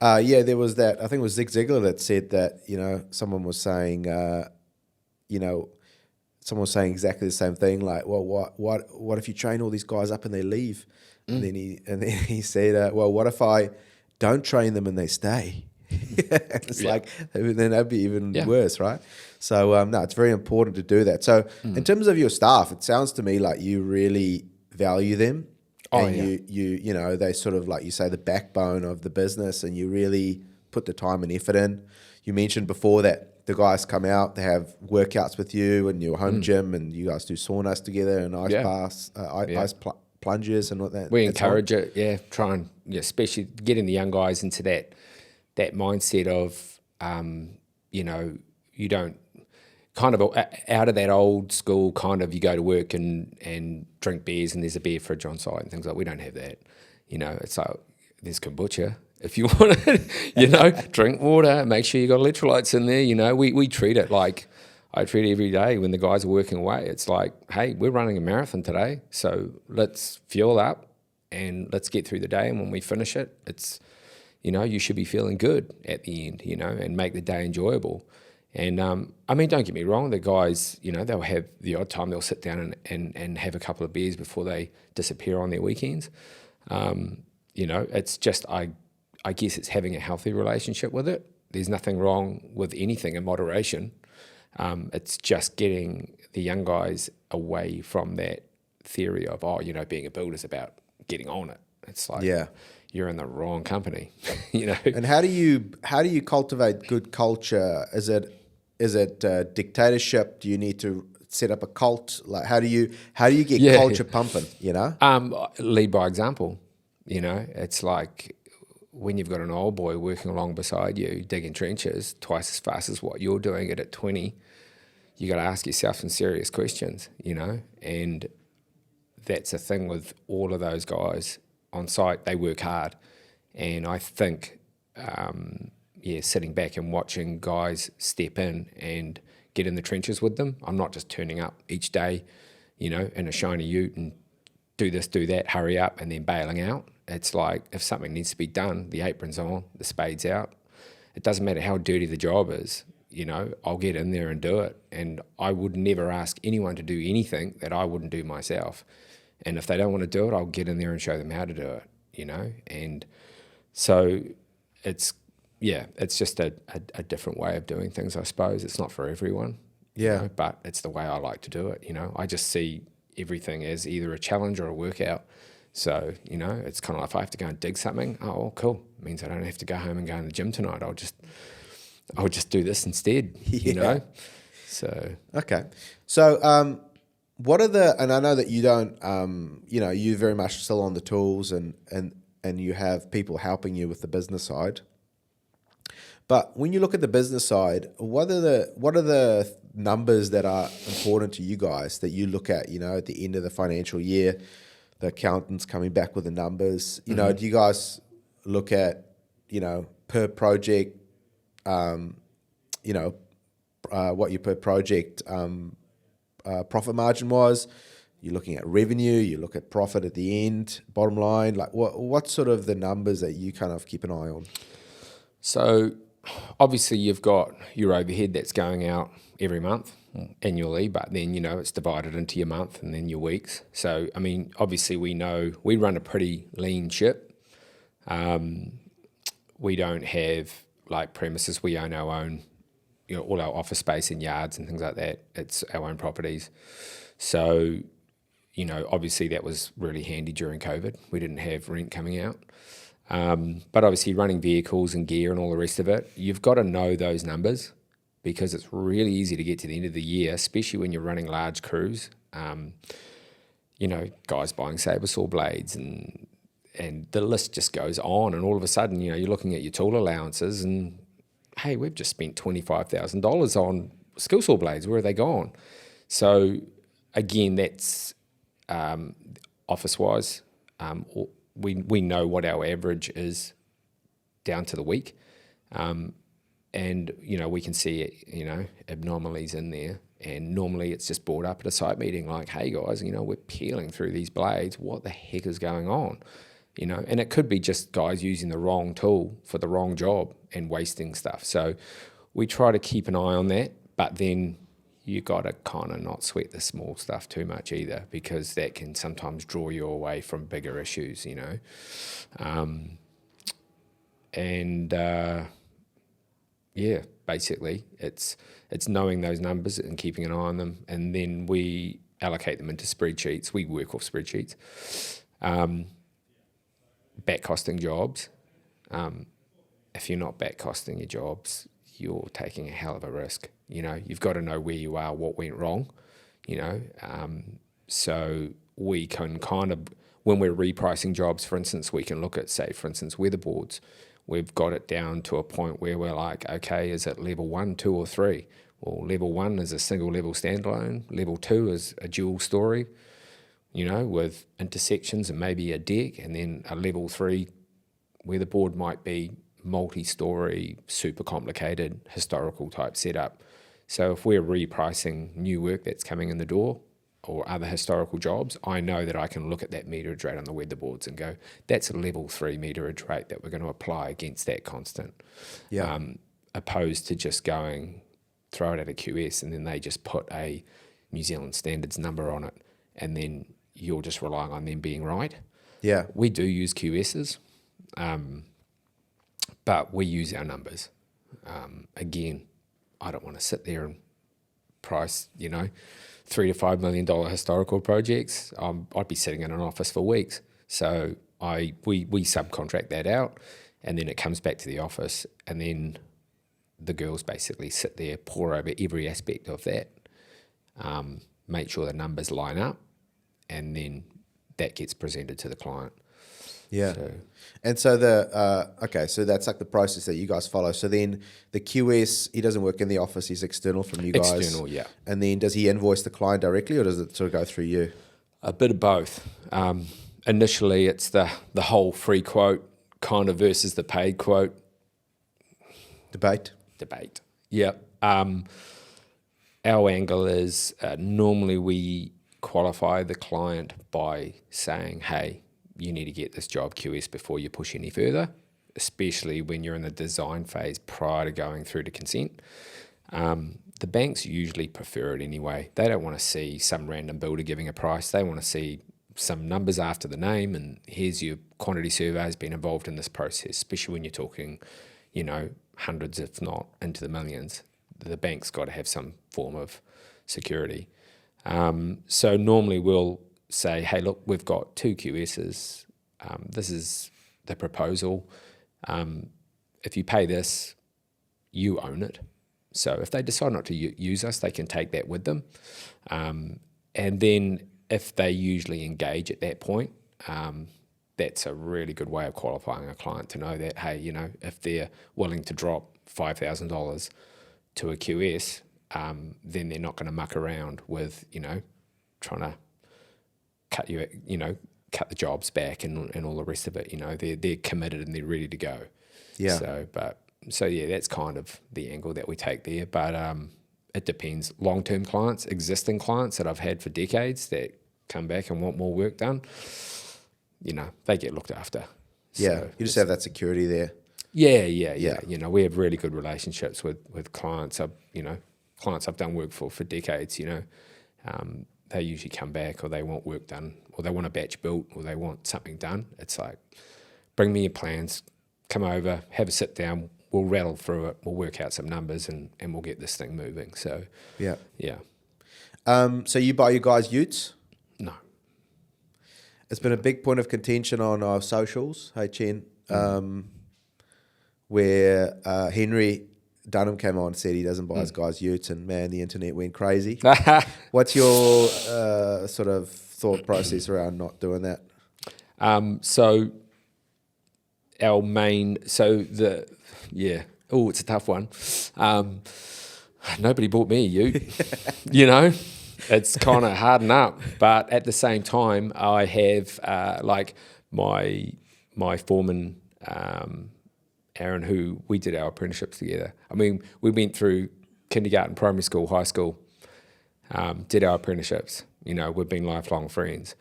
There was that, I think it was Zig Ziglar that said that, someone was saying exactly the same thing. Like, well, what if you train all these guys up and they leave? And then he said, well, what if I don't train them and they stay? It's like, then that'd be even worse, right? So, no, it's very important to do that. So in terms of your staff, it sounds to me like you really value them. You they sort of, like you say, the backbone of the business, and you really put the time and effort in. You mentioned before that the guys come out, they have workouts with you and your home gym, and you guys do saunas together and ice baths, ice plunges and all that. We encourage it, try and, especially getting the young guys into that mindset of, you don't, kind of out of that old school kind of, you go to work and drink beers and there's a beer fridge on site and things like. We don't have that. It's like there's kombucha if you want it. Drink water, make sure you got electrolytes in there. We treat it like I treat it every day when the guys are working away. It's like, hey, we're running a marathon today, so let's fuel up and let's get through the day. And when we finish it, it's you know, you should be feeling good at the end, you know, and make the day enjoyable. And I mean, don't get me wrong, the guys, you know, they'll have the odd time they'll sit down and have a couple of beers before they disappear on their weekends. You know, it's just, I guess it's having a healthy relationship with it. There's nothing wrong with anything in moderation. It's just getting the young guys away from that theory of, oh, you know, being a builder is about getting on it. It's like, you're in the wrong company, you know. And how do you cultivate good culture? Is it dictatorship? Do you need to set up a cult? Like, how do you get culture pumping? You know, lead by example. You know, it's like when you've got an old boy working along beside you, digging trenches twice as fast as what you're doing it at 20. You got to ask yourself some serious questions. You know, and that's the thing with all of those guys on site. They work hard, and I think, sitting back and watching guys step in and get in the trenches with them. I'm not just turning up each day, you know, in a shiny ute and do this, do that, hurry up, and then bailing out. It's like, if something needs to be done, the apron's on, the spade's out. It doesn't matter how dirty the job is, you know, I'll get in there and do it. And I would never ask anyone to do anything that I wouldn't do myself. And if they don't want to do it, I'll get in there and show them how to do it, you know. And so it's just a different way of doing things, I suppose. It's not for everyone, you know, but it's the way I like to do it, you know. I just see everything as either a challenge or a workout. So, you know, it's kind of like if I have to go and dig something, oh, well, cool. It means I don't have to go home and go in the gym tonight. I'll just do this instead, you know. So okay. So what are the, and I know that you don't, you know, you're very much still on the tools and you have people helping you with the business side. But when you look at the business side, what are the numbers that are important to you guys that you look at, you know, at the end of the financial year, the accountant's coming back with the numbers, you know, do you guys look at, you know, per project, you know, what your per project profit margin was? You're looking at revenue, you look at profit at the end, bottom line, like what's sort of the numbers that you kind of keep an eye on? So obviously you've got your overhead that's going out every month annually, but then, you know, it's divided into your month and then your weeks. So, I mean, obviously we know we run a pretty lean ship. We don't have like premises. We own our own, you know, all our office space and yards and things like that. It's our own properties. So, you know, obviously that was really handy during COVID. We didn't have rent coming out. But obviously running vehicles and gear and all the rest of it, you've got to know those numbers because it's really easy to get to the end of the year, especially when you're running large crews. You know, guys buying saber saw blades and the list just goes on. And all of a sudden, you know, you're looking at your tool allowances and, hey, we've just spent $25,000 on skill saw blades. Where are they gone? So again, that's office-wise. We know what our average is down to the week. And, you know, we can see, you know, anomalies in there. And normally it's just brought up at a site meeting like, hey, guys, you know, we're peeling through these blades. What the heck is going on? You know, and it could be just guys using the wrong tool for the wrong job and wasting stuff. So we try to keep an eye on that. But then you got to kind of not sweat the small stuff too much either, because that can sometimes draw you away from bigger issues, you know. Basically it's knowing those numbers and keeping an eye on them, and then we allocate them into spreadsheets. We work off spreadsheets. Back costing jobs. If you're not back costing your jobs, you're taking a hell of a risk. You know, you've got to know where you are, what went wrong, you know. So we can kind of, when we're repricing jobs, for instance, we can look at, say, for instance, weatherboards. We've got it down to a point where we're like, okay, is it level 1, 2, or 3? Well, level 1 is a single level standalone. Level 2 is a dual story, you know, with intersections and maybe a deck. And then a level 3 weatherboard might be multi-story, super complicated, historical type setup. So if we're repricing new work that's coming in the door, or other historical jobs, I know that I can look at that meterage rate on the weatherboards and go, that's a level 3 meterage rate that we're going to apply against that constant. Yeah. Opposed to just going, throw it at a QS and then they just put a New Zealand standards number on it and then you're just relying on them being right. Yeah. We do use QSs, but we use our numbers. Again, I don't want to sit there and price, $3 to $5 million historical projects. I'd be sitting in an office for weeks. So we subcontract that out, and then it comes back to the office, and then the girls basically sit there, pore over every aspect of that, make sure the numbers line up, and then that gets presented to the client. Yeah. So, And so so that's like the process that you guys follow. So then the QS, he doesn't work in the office, he's external from you guys. external, yeah. And then does he invoice the client directly or does it sort of go through you? A bit of both. Initially, it's the whole free quote kind of versus the paid quote Debate? debate. Yeah. Our angle is normally we qualify the client by saying, hey, you need to get this job QS before you push any further, especially when you're in the design phase prior to going through to consent. The banks usually prefer it anyway. They don't want to see some random builder giving a price. They want to see some numbers after the name and here's your quantity surveyor's been involved in this process, especially when you're talking, hundreds if not into the millions. The bank's got to have some form of security. So normally we'll say, hey, look, we've got 2 QSs. This is the proposal. If you pay this, you own it. So if they decide not to use us, they can take that with them. And then if they usually engage at that point, that's a really good way of qualifying a client to know that, hey, if they're willing to drop $5,000 to a QS, then they're not going to muck around with, trying to cut the jobs back and all the rest of it. They're committed and they're ready to go. Yeah. So yeah, that's kind of the angle that we take there. But it depends. Long-term clients, existing clients that I've had for decades that come back and want more work done, they get looked after. Yeah. So You just have that security there. Yeah. We have really good relationships with clients. Clients I've done work for decades. They usually come back or they want work done or they want a batch built or they want something done. It's like, bring me your plans, come over, have a sit down. We'll rattle through it. We'll work out some numbers and we'll get this thing moving. So Yeah. yeah. So you buy your guys utes? No. It's been a big point of contention on our socials, hey Chen, where Henry Dunham came on and said he doesn't buy his guys utes, and man, the internet went crazy. What's your sort of thought process around not doing that? So our main, it's a tough one. Nobody bought me a ute, It's kind of hardened up, but at the same time, I have my foreman, Aaron, who we did our apprenticeships together. I mean, we went through kindergarten, primary school, high school, did our apprenticeships. We've been lifelong friends.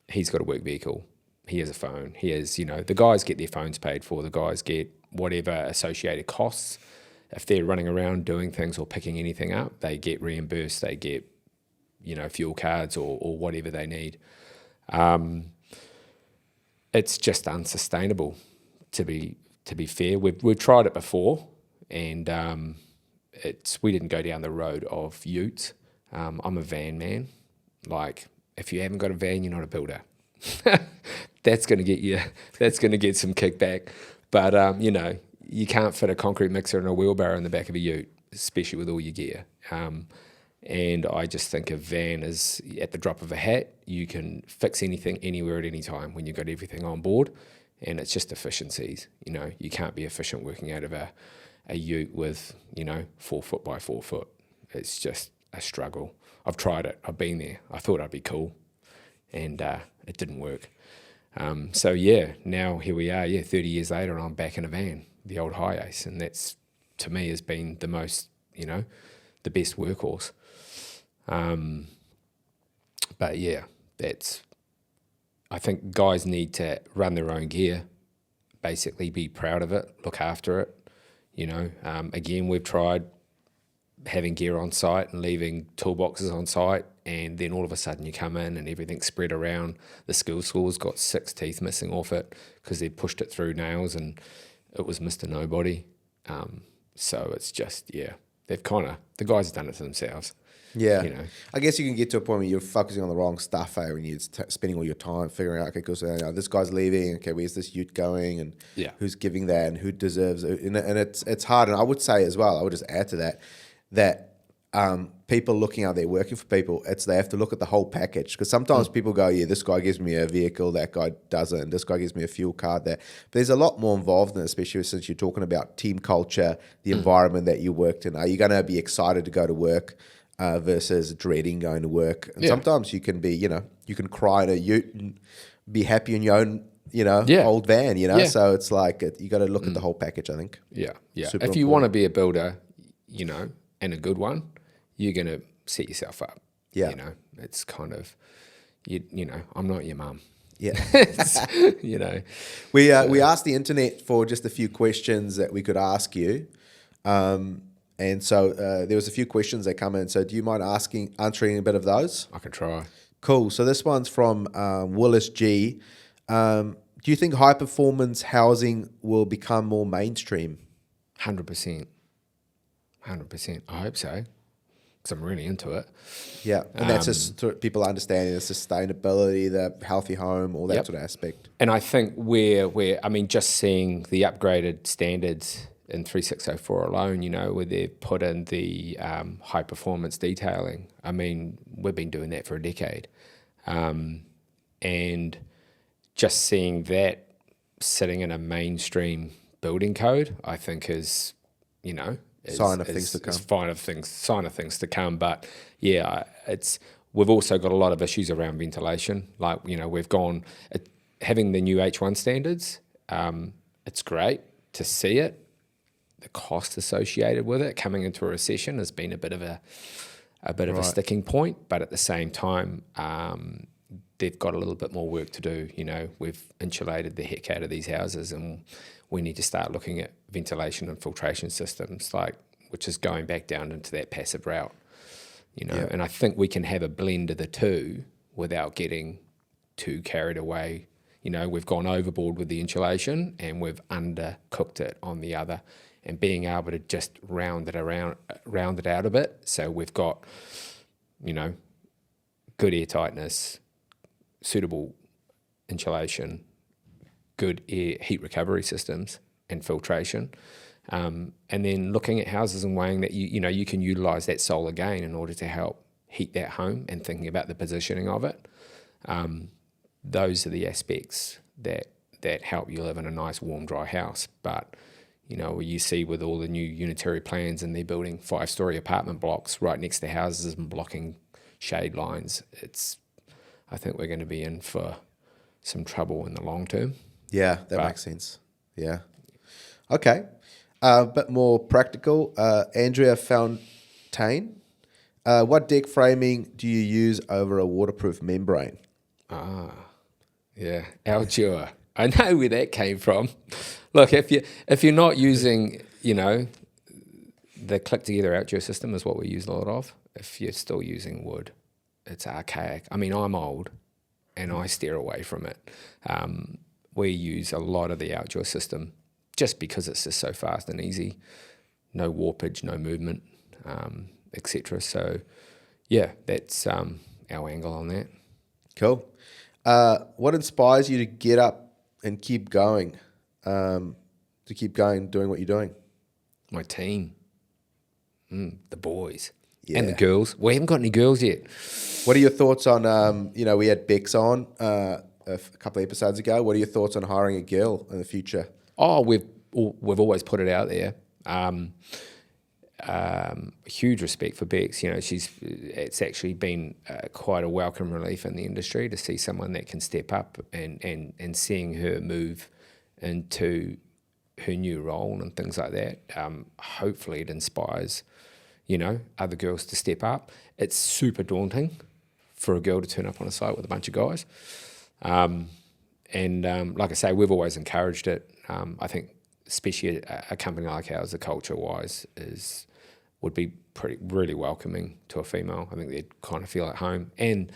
He's got a work vehicle. He has a phone. He has, the guys get their phones paid for. The guys get whatever associated costs. If they're running around doing things or picking anything up, they get reimbursed. They get, fuel cards or whatever they need. It's just unsustainable, to be fair. We've tried it before, and we didn't go down the road of utes. I'm a van man. Like, if you haven't got a van, you're not a builder. That's going to get you. That's going to get some kickback. But you can't fit a concrete mixer and a wheelbarrow in the back of a ute, especially with all your gear. And I just think a van is at the drop of a hat. You can fix anything anywhere at any time when you've got everything on board, and it's just efficiencies. You can't be efficient working out of a ute with 4 foot by 4 foot. It's just a struggle. I've tried it. I've been there. I thought I'd be cool, and it didn't work. So now here we are. 30 years later, and I'm back in a van, the old High Ace, and that's, to me, has been the most, the best workhorse. But yeah, I think guys need to run their own gear, basically be proud of it, look after it. Again, we've tried having gear on site and leaving toolboxes on site, and then all of a sudden you come in and everything's spread around. The skill saws got 6 teeth missing off it because they pushed it through nails and it was Mr. Nobody. So it's just, the guys have done it to themselves. Yeah. I guess you can get to a point where you're focusing on the wrong stuff, and you're spending all your time figuring out, okay, cool, so this guy's leaving, okay, where's this ute going, and who's giving that, and who deserves it. And it's hard. And I would say as well, I would just add to that people looking out there working for people, they have to look at the whole package, because sometimes people go, this guy gives me a vehicle, that guy doesn't, this guy gives me a fuel card, but there's a lot more involved in it, especially since you're talking about team culture, the environment that you worked in. Are you going to be excited to go to work versus dreading going to work? And sometimes you can be, you can cry in a ute and be happy in your own, old van, so it's like, you got to look at the whole package, I think. Yeah. Super if you want to be a builder, and a good one, you're going to set yourself up. Yeah. It's kind of, I'm not your mum. Yeah. We we asked the internet for just a few questions that we could ask you. And so there was a few questions that come in. So do you mind answering a bit of those? I can try. Cool. So this one's from Willis G. Do you think high performance housing will become more mainstream? 100%. 100%. I hope so, because I'm really into it. Yeah, and that's just people understanding the sustainability, the healthy home, all that sort of aspect. And I think just seeing the upgraded standards in 3604 alone, where they've put in the high performance detailing. I mean, we've been doing that for a decade. And just seeing that sitting in a mainstream building code, I think is, sign of things to come. Sign of things to come. But we've also got a lot of issues around ventilation. Like, we've gone, having the new H1 standards, it's great to see it. The cost associated with it coming into a recession has been a bit of a sticking point, but at the same time, they've got a little bit more work to do. We've insulated the heck out of these houses, and we need to start looking at ventilation and filtration systems, which is going back down into that passive route. And I think we can have a blend of the two without getting too carried away. We've gone overboard with the insulation and we've undercooked it on the other, and being able to just round it out a bit. So we've got, good air tightness, suitable insulation, good heat recovery systems and filtration. And then looking at houses and weighing that you can utilise that solar gain in order to help heat that home, and thinking about the positioning of it. Those are the aspects that help you live in a nice, warm, dry house. But you see with all the new unitary plans, and they're building 5-story apartment blocks right next to houses and blocking shade lines. I think we're going to be in for some trouble in the long term. Yeah, that makes sense. Yeah. Okay. A bit more practical. Andrea Fontaine, what deck framing do you use over a waterproof membrane? Yeah, Aldure. I know where that came from. Look, if you're not using, the click together Aldure system is what we use a lot of. If you're still using wood, it's archaic. I mean, I'm old, and I steer away from it. We use a lot of the Aldure system just because it's just so fast and easy, no warpage, no movement, etc. So, yeah, that's our angle on that. Cool. What inspires you to get up and keep going, doing what you're doing? My team, the boys, and the girls. We haven't got any girls yet. What are your thoughts on, we had Bex on a couple of episodes ago. What are your thoughts on hiring a girl in the future? Oh, we've always put it out there. Huge respect for Bex. It's actually been quite a welcome relief in the industry to see someone that can step up, and seeing her move into her new role and things like that. Hopefully it inspires, other girls to step up. It's super daunting for a girl to turn up on a site with a bunch of guys. Like I say, we've always encouraged it. I think especially a company like ours, the culture-wise, would be really welcoming to a female. I think they'd kind of feel at home. And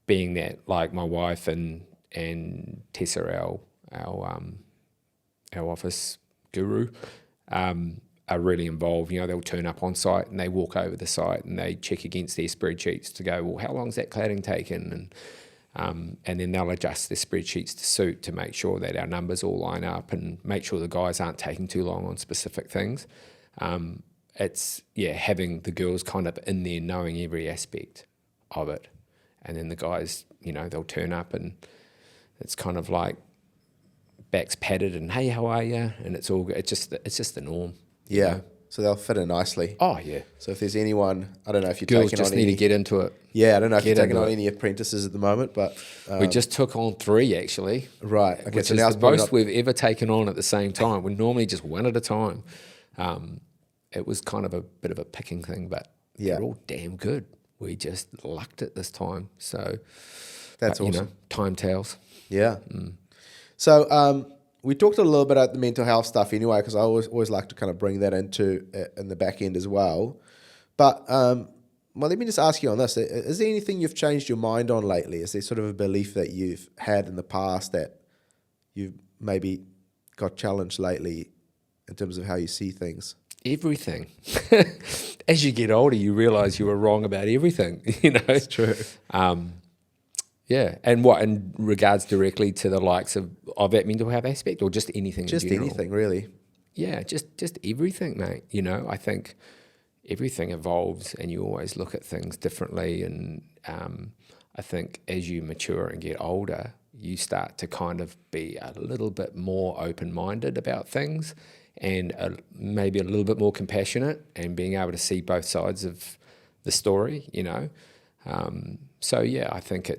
being that, like my wife and Tessa, our office guru, are really involved. You know, they'll turn up on site and they walk over the site and they check against their spreadsheets to go, well, how long's that cladding taken? And then they'll adjust their spreadsheets to suit to make sure that our numbers all line up and make sure the guys aren't taking too long on specific things. It's, having the girls kind of in there knowing every aspect of it. And then the guys, you know, they'll turn up and it's kind of like backs patted and, hey, how are you? And it's just the norm. Yeah. You know? So they'll fit in nicely. Oh, yeah. So if there's anyone, I don't know if you're Girls taking just on need any... to get into it. Yeah, I don't know if you're taking into on it. any apprentices at the moment, but... We just took on 3, actually. Right. Okay, Which so is now the most we've ever taken on at the same time. We're normally just one at a time. It was kind of a bit of a picking thing, but they're all damn good. We just lucked it this time. So That's awesome. You know, time tells. Yeah. So we talked a little bit about the mental health stuff anyway, because I always like to kind of bring that into in the back end as well. But well, let me just ask you on this: is there anything you've changed your mind on lately? Is there sort of a belief that you've had in the past that you've maybe got challenged lately in terms of how you see things? Everything. As you get older, you realise you were wrong about everything. You know, It's true. Yeah, and what in regards directly to the likes of that mental health aspect, or just anything? Just in general? anything, really. Yeah, just everything, mate. You know, I think everything evolves, and you always look at things differently. And I think as you mature and get older, you start to kind of be a little bit more open-minded about things, and maybe a little bit more compassionate, and being able to see both sides of the story. You know, so yeah, I think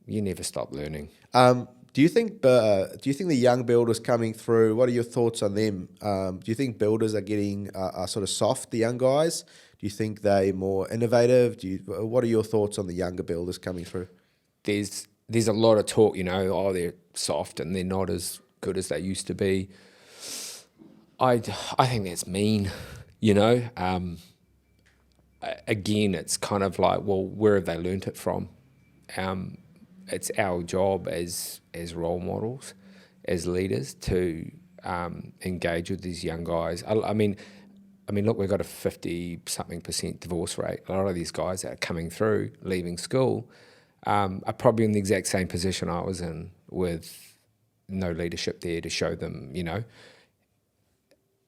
you never stop learning. Do you think the young builders coming through, what are your thoughts on them? Do you think builders are getting are sort of soft, the young guys? Do you think they're more innovative? What are your thoughts on the younger builders coming through? There's a lot of talk, you know, they're soft and they're not as good as they used to be. I think that's mean, you know. Again, it's kind of like, well, where have they learnt it from? It's our job as role models, as leaders, to engage with these young guys. I mean, look, we've got a 50-something% divorce rate. A lot of these guys that are coming through, leaving school, are probably in the exact same position I was in, with no leadership there to show them, you know,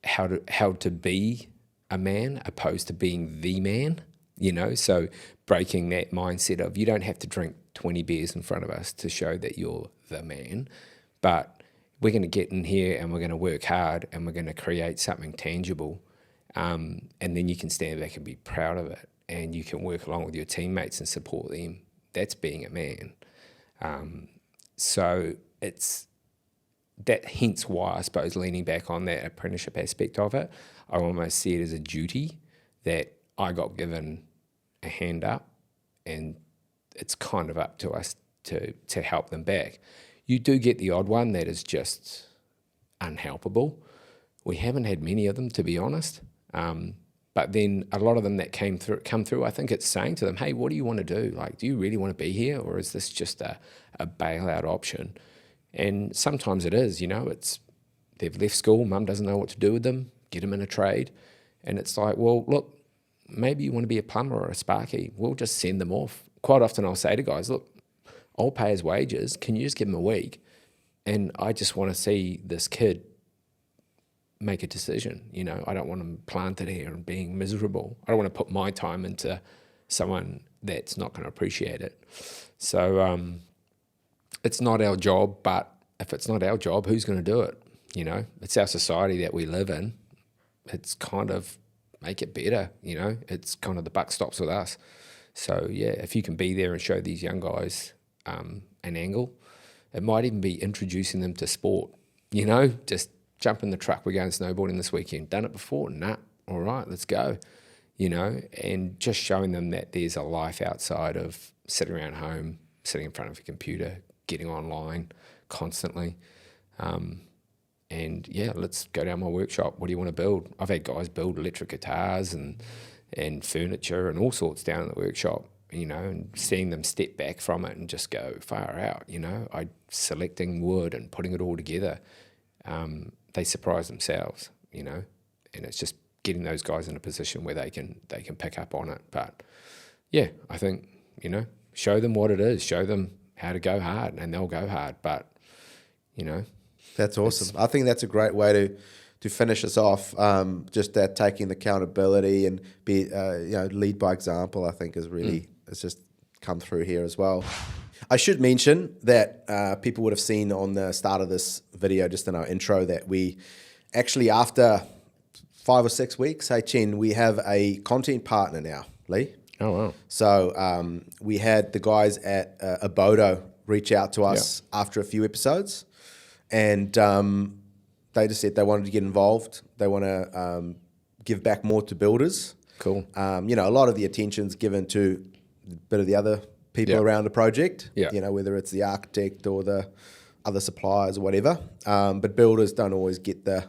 how to be a man opposed to being the man, you know. So breaking that mindset of, you don't have to drink 20 beers in front of us to show that you're the man, but we're going to get in here and we're going to work hard and we're going to create something tangible, and then you can stand back and be proud of it, and you can work along with your teammates and support them. That's being a man. So it's that, hence why I suppose leaning back on that apprenticeship aspect of it, I almost see it as a duty that I got given a hand up, and it's kind of up to us to help them back. You do get the odd one that is just unhelpable. We haven't had many of them, to be honest. But then a lot of them that come through, I think it's saying to them, hey, what do you want to do? Like, do you really want to be here, or is this just a bailout option? And sometimes it is, you know, they've left school, mum doesn't know what to do with them, get them in a trade. And it's like, well, look, maybe you want to be a plumber or a sparky. We'll just send them off. Quite often I'll say to guys, look, I'll pay his wages. Can you just give him a week? And I just want to see this kid make a decision. You know, I don't want him planted here and being miserable. I don't want to put my time into someone that's not going to appreciate it. So it's not our job, but if it's not our job, who's going to do it? You know, it's our society that we live in. It's kind of make it better, you know. It's kind of the buck stops with us. So, yeah, if you can be there and show these young guys an angle, it might even be introducing them to sport, you know, just jump in the truck, we're going snowboarding this weekend. Done it before? Nah, all right, let's go. you know, and just showing them that there's a life outside of sitting around home, sitting in front of a computer, getting online constantly. And yeah, let's go down my workshop. What do you want to build? I've had guys build electric guitars and furniture and all sorts down in the workshop, you know, and seeing them step back from it and just go far out, you know. Selecting wood and putting it all together, they surprise themselves, you know, and it's just getting those guys in a position where they can pick up on it. But yeah, I think, you know, show them what it is, show them how to go hard, and they'll go hard. But, you know, that's awesome. I think that's a great way to finish us off. Just that taking the accountability and be, you know, lead by example, I think is really, it's just come through here as well. I should mention that people would have seen on the start of this video, just in our intro, that we actually, after 5 or 6 weeks, hey Cheyne, we have a content partner now, Lee. Oh, wow. So we had the guys at Abodo reach out to us after a few episodes, and they just said they wanted to get involved. They want to give back more to builders. Cool. You know, a lot of the attention's given to a bit of the other people around the project, you know, whether it's the architect or the other suppliers or whatever. But builders don't always get the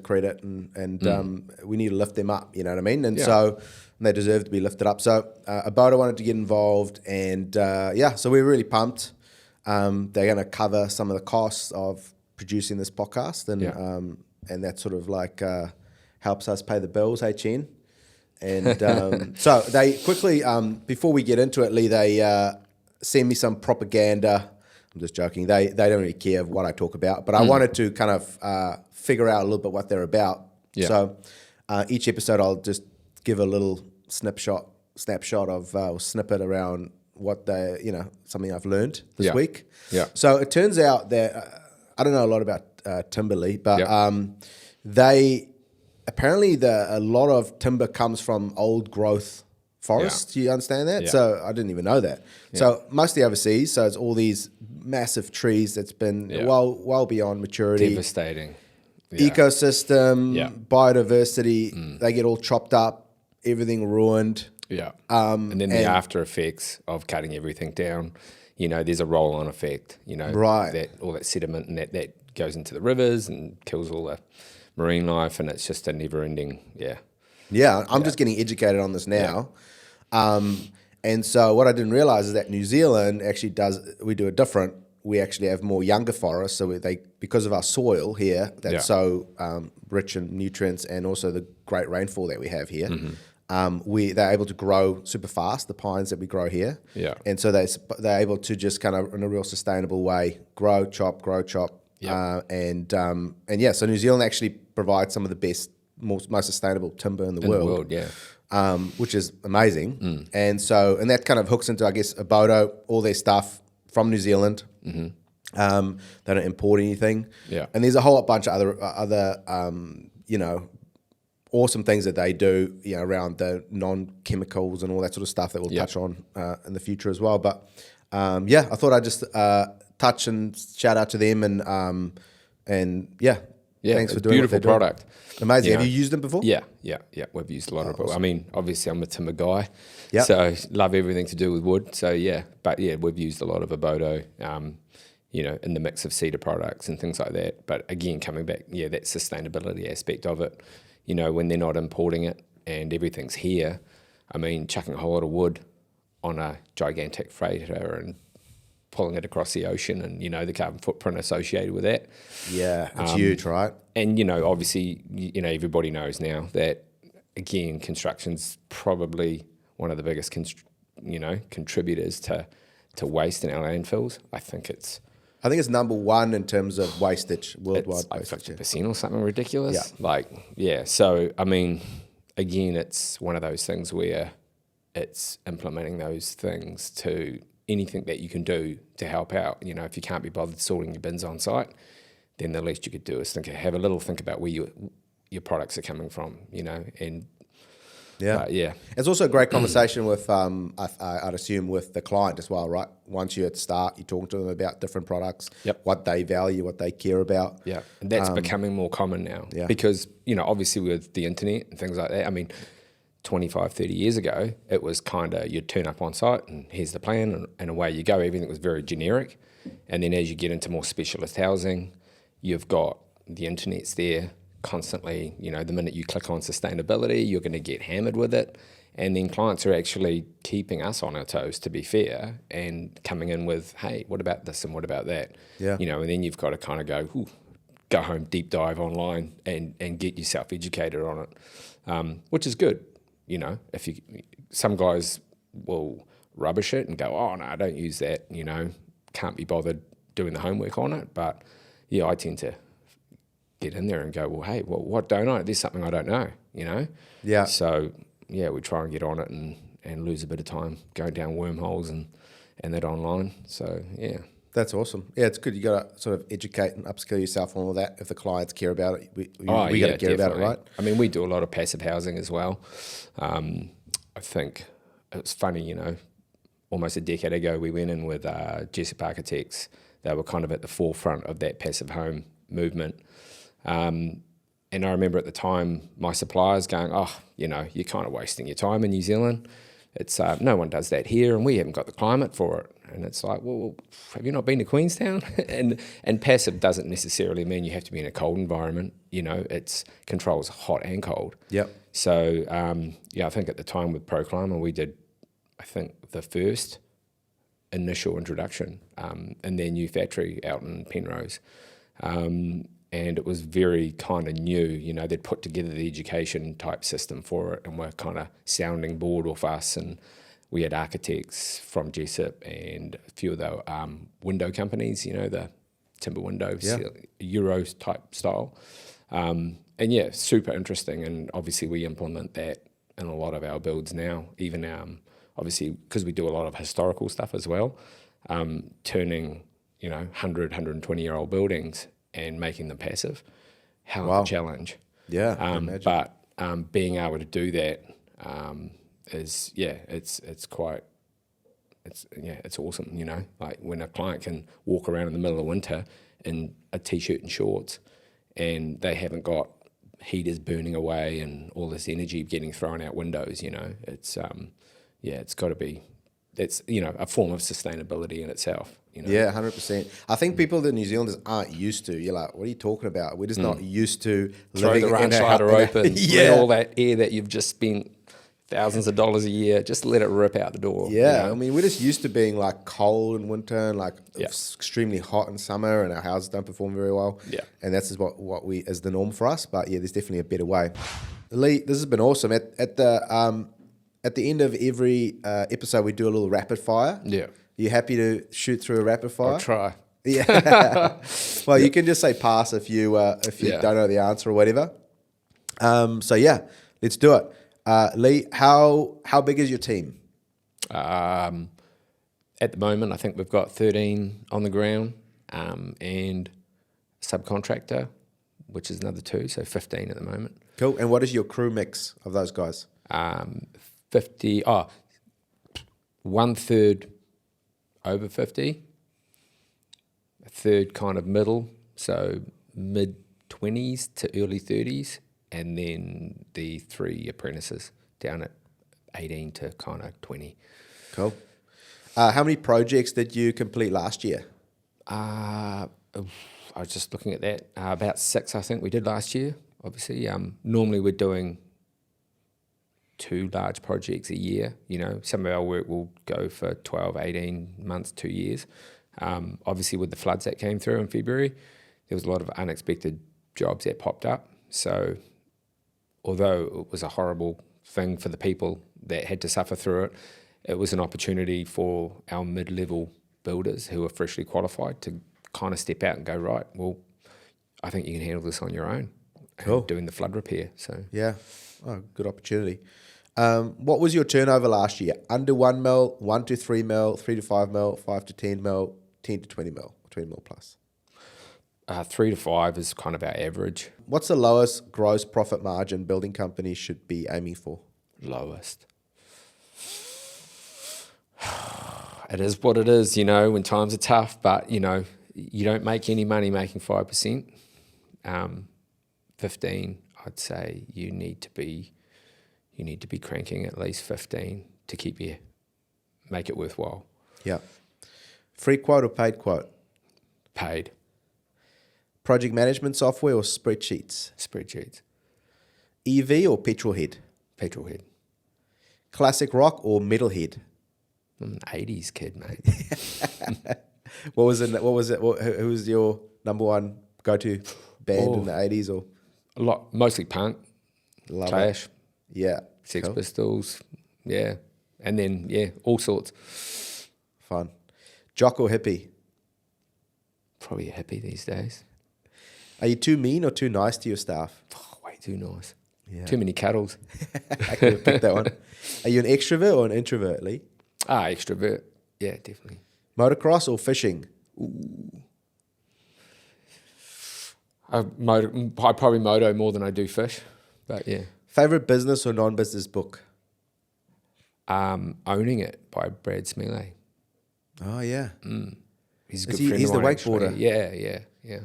credit, and we need to lift them up, you know what I mean? And so they deserve to be lifted up. So Aboda wanted to get involved, and so we're really pumped. They're going to cover some of the costs of producing this podcast, and that sort of like helps us pay the bills, hey Cheyne? And so they quickly, before we get into it, Lee, they send me some propaganda. I'm just joking. They don't really care what I talk about, but I wanted to kind of figure out a little bit what they're about. Yeah. So each episode I'll just give a little snapshot of or snippet around what they, you know, something I've learned this week. Yeah. So it turns out that I don't know a lot about Timberley, but they apparently a lot of timber comes from old growth forests. Do you understand that? So I didn't even know that. So mostly overseas. So it's all these massive trees that's been well beyond maturity. Devastating. Ecosystem, biodiversity, they get all chopped up, everything ruined. Yeah. And then the after effects of cutting everything down, you know, there's a roll-on effect, you know, that all that sediment and that goes into the rivers and kills all the marine life, and it's just a never-ending, I'm just getting educated on this now. And so what I didn't realize is that New Zealand actually we do it different. We actually have more younger forests, so because of our soil here that's so rich in nutrients, and also the great rainfall that we have here, they're able to grow super fast, the pines that we grow here. Yeah. And so they're able to just kind of, in a real sustainable way, grow, chop. So New Zealand actually provides some of the best, most sustainable timber in the world. Which is amazing. And that kind of hooks into, I guess, Abodo, all their stuff from New Zealand. They don't import anything. Yeah. And there's a whole bunch of other you know, awesome things that they do, you know, around the non-chemicals and all that sort of stuff that we'll touch on in the future as well. But I thought I'd just touch and shout out to them, and thanks for doing beautiful product. Amazing. Have you used them before? Yeah. We've used a lot of it. Awesome. I mean, obviously I'm a timber guy, so love everything to do with wood. So we've used a lot of Abodo, you know, in the mix of cedar products and things like that. But again, coming back, that sustainability aspect of it, you know, when they're not importing it and everything's here, I mean, chucking a whole lot of wood on a gigantic freighter and pulling it across the ocean, and, you know, the carbon footprint associated with that. Yeah, it's huge, right? And, you know, obviously, you know, everybody knows now that, again, construction's probably one of the biggest, contributors to waste in our landfills. I think it's number one in terms of wastage worldwide. It's like 50% or something ridiculous. Yeah. So, I mean, again, it's one of those things where it's implementing those things to anything that you can do to help out. You know, if you can't be bothered sorting your bins on site, then the least you could do is have a little think about where your products are coming from, you know, and it's also a great conversation with, I'd assume, with the client as well, right? Once you're at the start, you talk to them about different products, what they value, what they care about. Yeah, and that's becoming more common now because, you know, obviously with the internet and things like that, I mean, 25, 30 years ago, it was kind of you'd turn up on site and here's the plan and away you go. Everything was very generic. And then as you get into more specialist housing, you've got the internet's there constantly. You know, the minute you click on sustainability, you're going to get hammered with it. And then clients are actually keeping us on our toes, to be fair, and coming in with, hey, what about this and what about that? Yeah. You know, and then you've got to kind of go home, deep dive online and get yourself educated on it, which is good. You know, some guys will rubbish it and go, oh, no, I don't use that, you know, can't be bothered doing the homework on it. But, yeah, I tend to get in there and go, well, hey, what don't I? There's something I don't know, you know? Yeah. So, yeah, we try and get on it and lose a bit of time going down wormholes and that online. So, yeah. That's awesome. Yeah, it's good. You got to sort of educate and upskill yourself on all that. If the clients care about it, we got to care about it, right? I mean, we do a lot of passive housing as well. I think it's funny, you know, almost a decade ago we went in with Jessup Architects. They were kind of at the forefront of that passive home movement. And I remember at the time my suppliers going, oh, you know, you're kind of wasting your time in New Zealand. It's no one does that here and we haven't got the climate for it. And it's like, well, have you not been to Queenstown? and passive doesn't necessarily mean you have to be in a cold environment. You know, it controls hot and cold. Yep. So, I think at the time with ProClimate, we did, I think, the first initial introduction in their new factory out in Penrose. And it was very kind of new. You know, they'd put together the education type system for it and were kind of sounding board off us. And we had architects from Jessup and a few of the window companies, you know, the timber windows, Euro type style. And yeah, super interesting. And obviously we implement that in a lot of our builds now, even obviously because we do a lot of historical stuff as well, turning, you know, 100, 120-year-old buildings and making them passive. Hell of a challenge. Yeah, I imagine. But being able to do that is, it's awesome, you know, like when a client can walk around in the middle of winter in a t-shirt and shorts and they haven't got heaters burning away and all this energy getting thrown out windows, you know, it's got to be, that's, you know, a form of sustainability in itself. You know? Yeah, 100%. I think people that New Zealanders aren't used to. You're like, what are you talking about? We're just not used to living the ranch lighter open. Let all that air that you've just spent thousands of dollars a year, just let it rip out the door. Yeah, you know? I mean, we're just used to being like cold in winter and like extremely hot in summer, and our houses don't perform very well. Yeah, and that's just what we is the norm for us. But yeah, there's definitely a better way. Lee, this has been awesome. At the end of every episode, we do a little rapid fire. Yeah, you happy to shoot through a rapid fire? I'll try. Yeah. Well, you can just say pass if you don't know the answer or whatever. So yeah, let's do it. Lee, how big is your team? At the moment, I think we've got 13 on the ground and subcontractor, which is another 2, so 15 at the moment. Cool. And what is your crew mix of those guys? 50. 1/3 over 50, a third kind of middle, so mid-20s to early 30s. And then the 3 apprentices down at 18 to kind of 20. Cool. How many projects did you complete last year? I was just looking at that. About 6, I think we did last year, obviously. Normally we're doing 2 large projects a year. You know, some of our work will go for 12, 18 months, 2 years. Obviously with the floods that came through in February, there was a lot of unexpected jobs that popped up. So although it was a horrible thing for the people that had to suffer through it, it was an opportunity for our mid-level builders who are freshly qualified to kind of step out and go, right, well, I think you can handle this on your own. Cool. Doing the flood repair. So yeah, good opportunity. What was your turnover last year? Under 1 mil, 1 to 3 mil, 3 to 5 mil, 5 to 10 mil, 10 to 20 mil, 20 mil plus? 3 to 5 is kind of our average. What's the lowest gross profit margin building companies should be aiming for? Lowest. It is what it is, you know, when times are tough, but, you know, you don't make any money making 5%. 15, I'd say you need to be, you need to be cranking at least 15 to make it worthwhile. Yeah. Free quote or paid quote? Paid. Project management software or spreadsheets? Spreadsheets. EV or petrol head? Petrol head. Classic rock or metalhead? I'm an 80s kid, mate. What was it? Who was your number one go-to band in the 80s? Or Mostly punk. Love Clash. it. Yeah. Sex Cool. Pistols. Yeah. And then, yeah, all sorts. Fun. Jock or hippie? Probably a hippie these days. Are you too mean or too nice to your staff? Oh, way too nice. Yeah. Too many cuddles. I could have picked that one. Are you an extrovert or an introvert, Lee? Extrovert. Yeah, definitely. Motocross or fishing? I probably moto more than I do fish, but yeah. Favorite business or non-business book? Owning It by Brad Visser. Oh, yeah. He's a Is good he- friend he's of the mine, wakeboarder? actually. Yeah.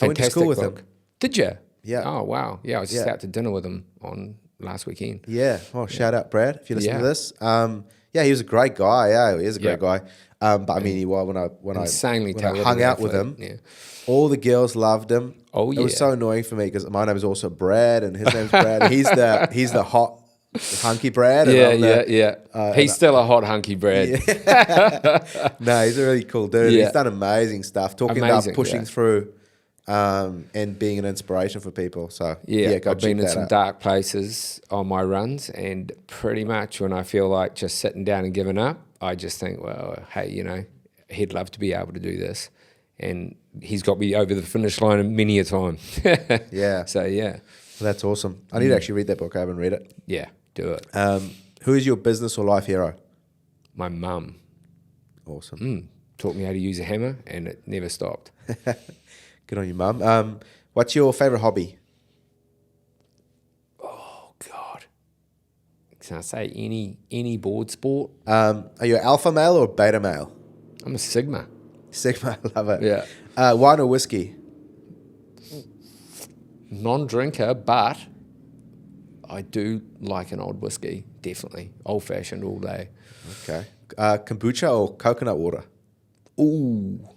I went to school with book. him. Did you? Yeah. Oh, wow. Yeah, I was just Yeah. out to dinner with him on last weekend. Yeah. Oh, shout out, Brad, if you listen Yeah. to this. Yeah, he was a great guy. Yeah, he is a great Yeah. guy. But I mean, when I Insanely when I talented hung out with athlete, him, yeah. all the girls loved him. Oh, It was yeah. so annoying for me because my name is also Brad and his name's Brad. He's the hot hunky Brad. And I'm the, He's still a hot hunky Brad. No, he's a really cool dude. Yeah. He's done amazing stuff. Talking Amazing, about pushing yeah. through, and being an inspiration for people. So Yeah, go I've check been in that some out. dark places on my runs, and pretty much when I feel like just sitting down and giving up, I just think, well, hey, he'd love to be able to do this. And he's got me over the finish line many a time. Yeah. So, yeah. Well, that's awesome. I need to actually read that book. I haven't read it. Yeah, do it. Who is your business or life hero? My mum Awesome. taught me how to use a hammer, and it never stopped. Good on you, Mum. What's your favorite hobby? Oh, God. Can I say any board sport? Are you an alpha male or beta male? I'm a Sigma. Sigma, I love it. Yeah. Wine or whiskey? Non-drinker, but I do like an old whiskey, definitely. Old-fashioned all day. Okay. Kombucha or coconut water? Ooh.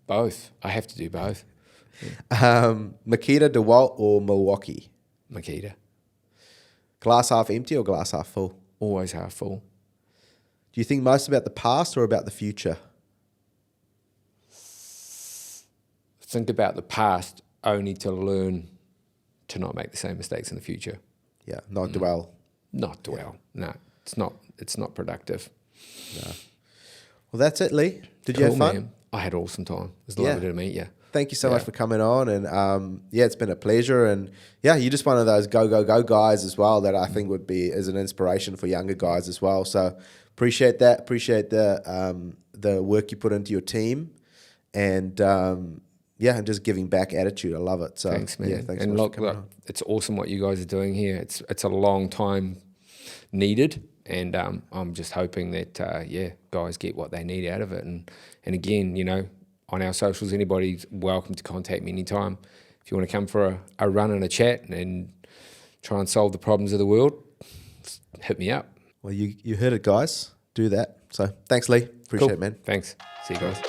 Both. I have to do both. Makita, DeWalt, or Milwaukee? Makita. Glass half empty or glass half full? Always half full. Do you think most about the past or about the future? Think about the past only to learn to not make the same mistakes in the future. Yeah, not dwell. Not dwell. No, it's not productive. Well, that's it, Lee. Did you have Cool, fun? man. I had awesome time. It was Yeah. lovely to meet you. Thank you so Yeah. much for coming on. And it's been a pleasure. And yeah, you're just one of those go guys as well that I think would be as an inspiration for younger guys as well. So appreciate that. Appreciate the work you put into your team. And and just giving back attitude. I love it. So Thanks, man. Yeah, thanks and so much look, for coming on. it's awesome what you guys are doing here. It's a long time needed, and I'm just hoping that guys get what they need out of it. And again, on our socials, anybody's welcome to contact me anytime. If you want to come for a run and a chat and try and solve the problems of the world, hit me up. Well, you heard it, guys. Do that. So thanks, Lee. Appreciate it, man. Thanks. See you guys.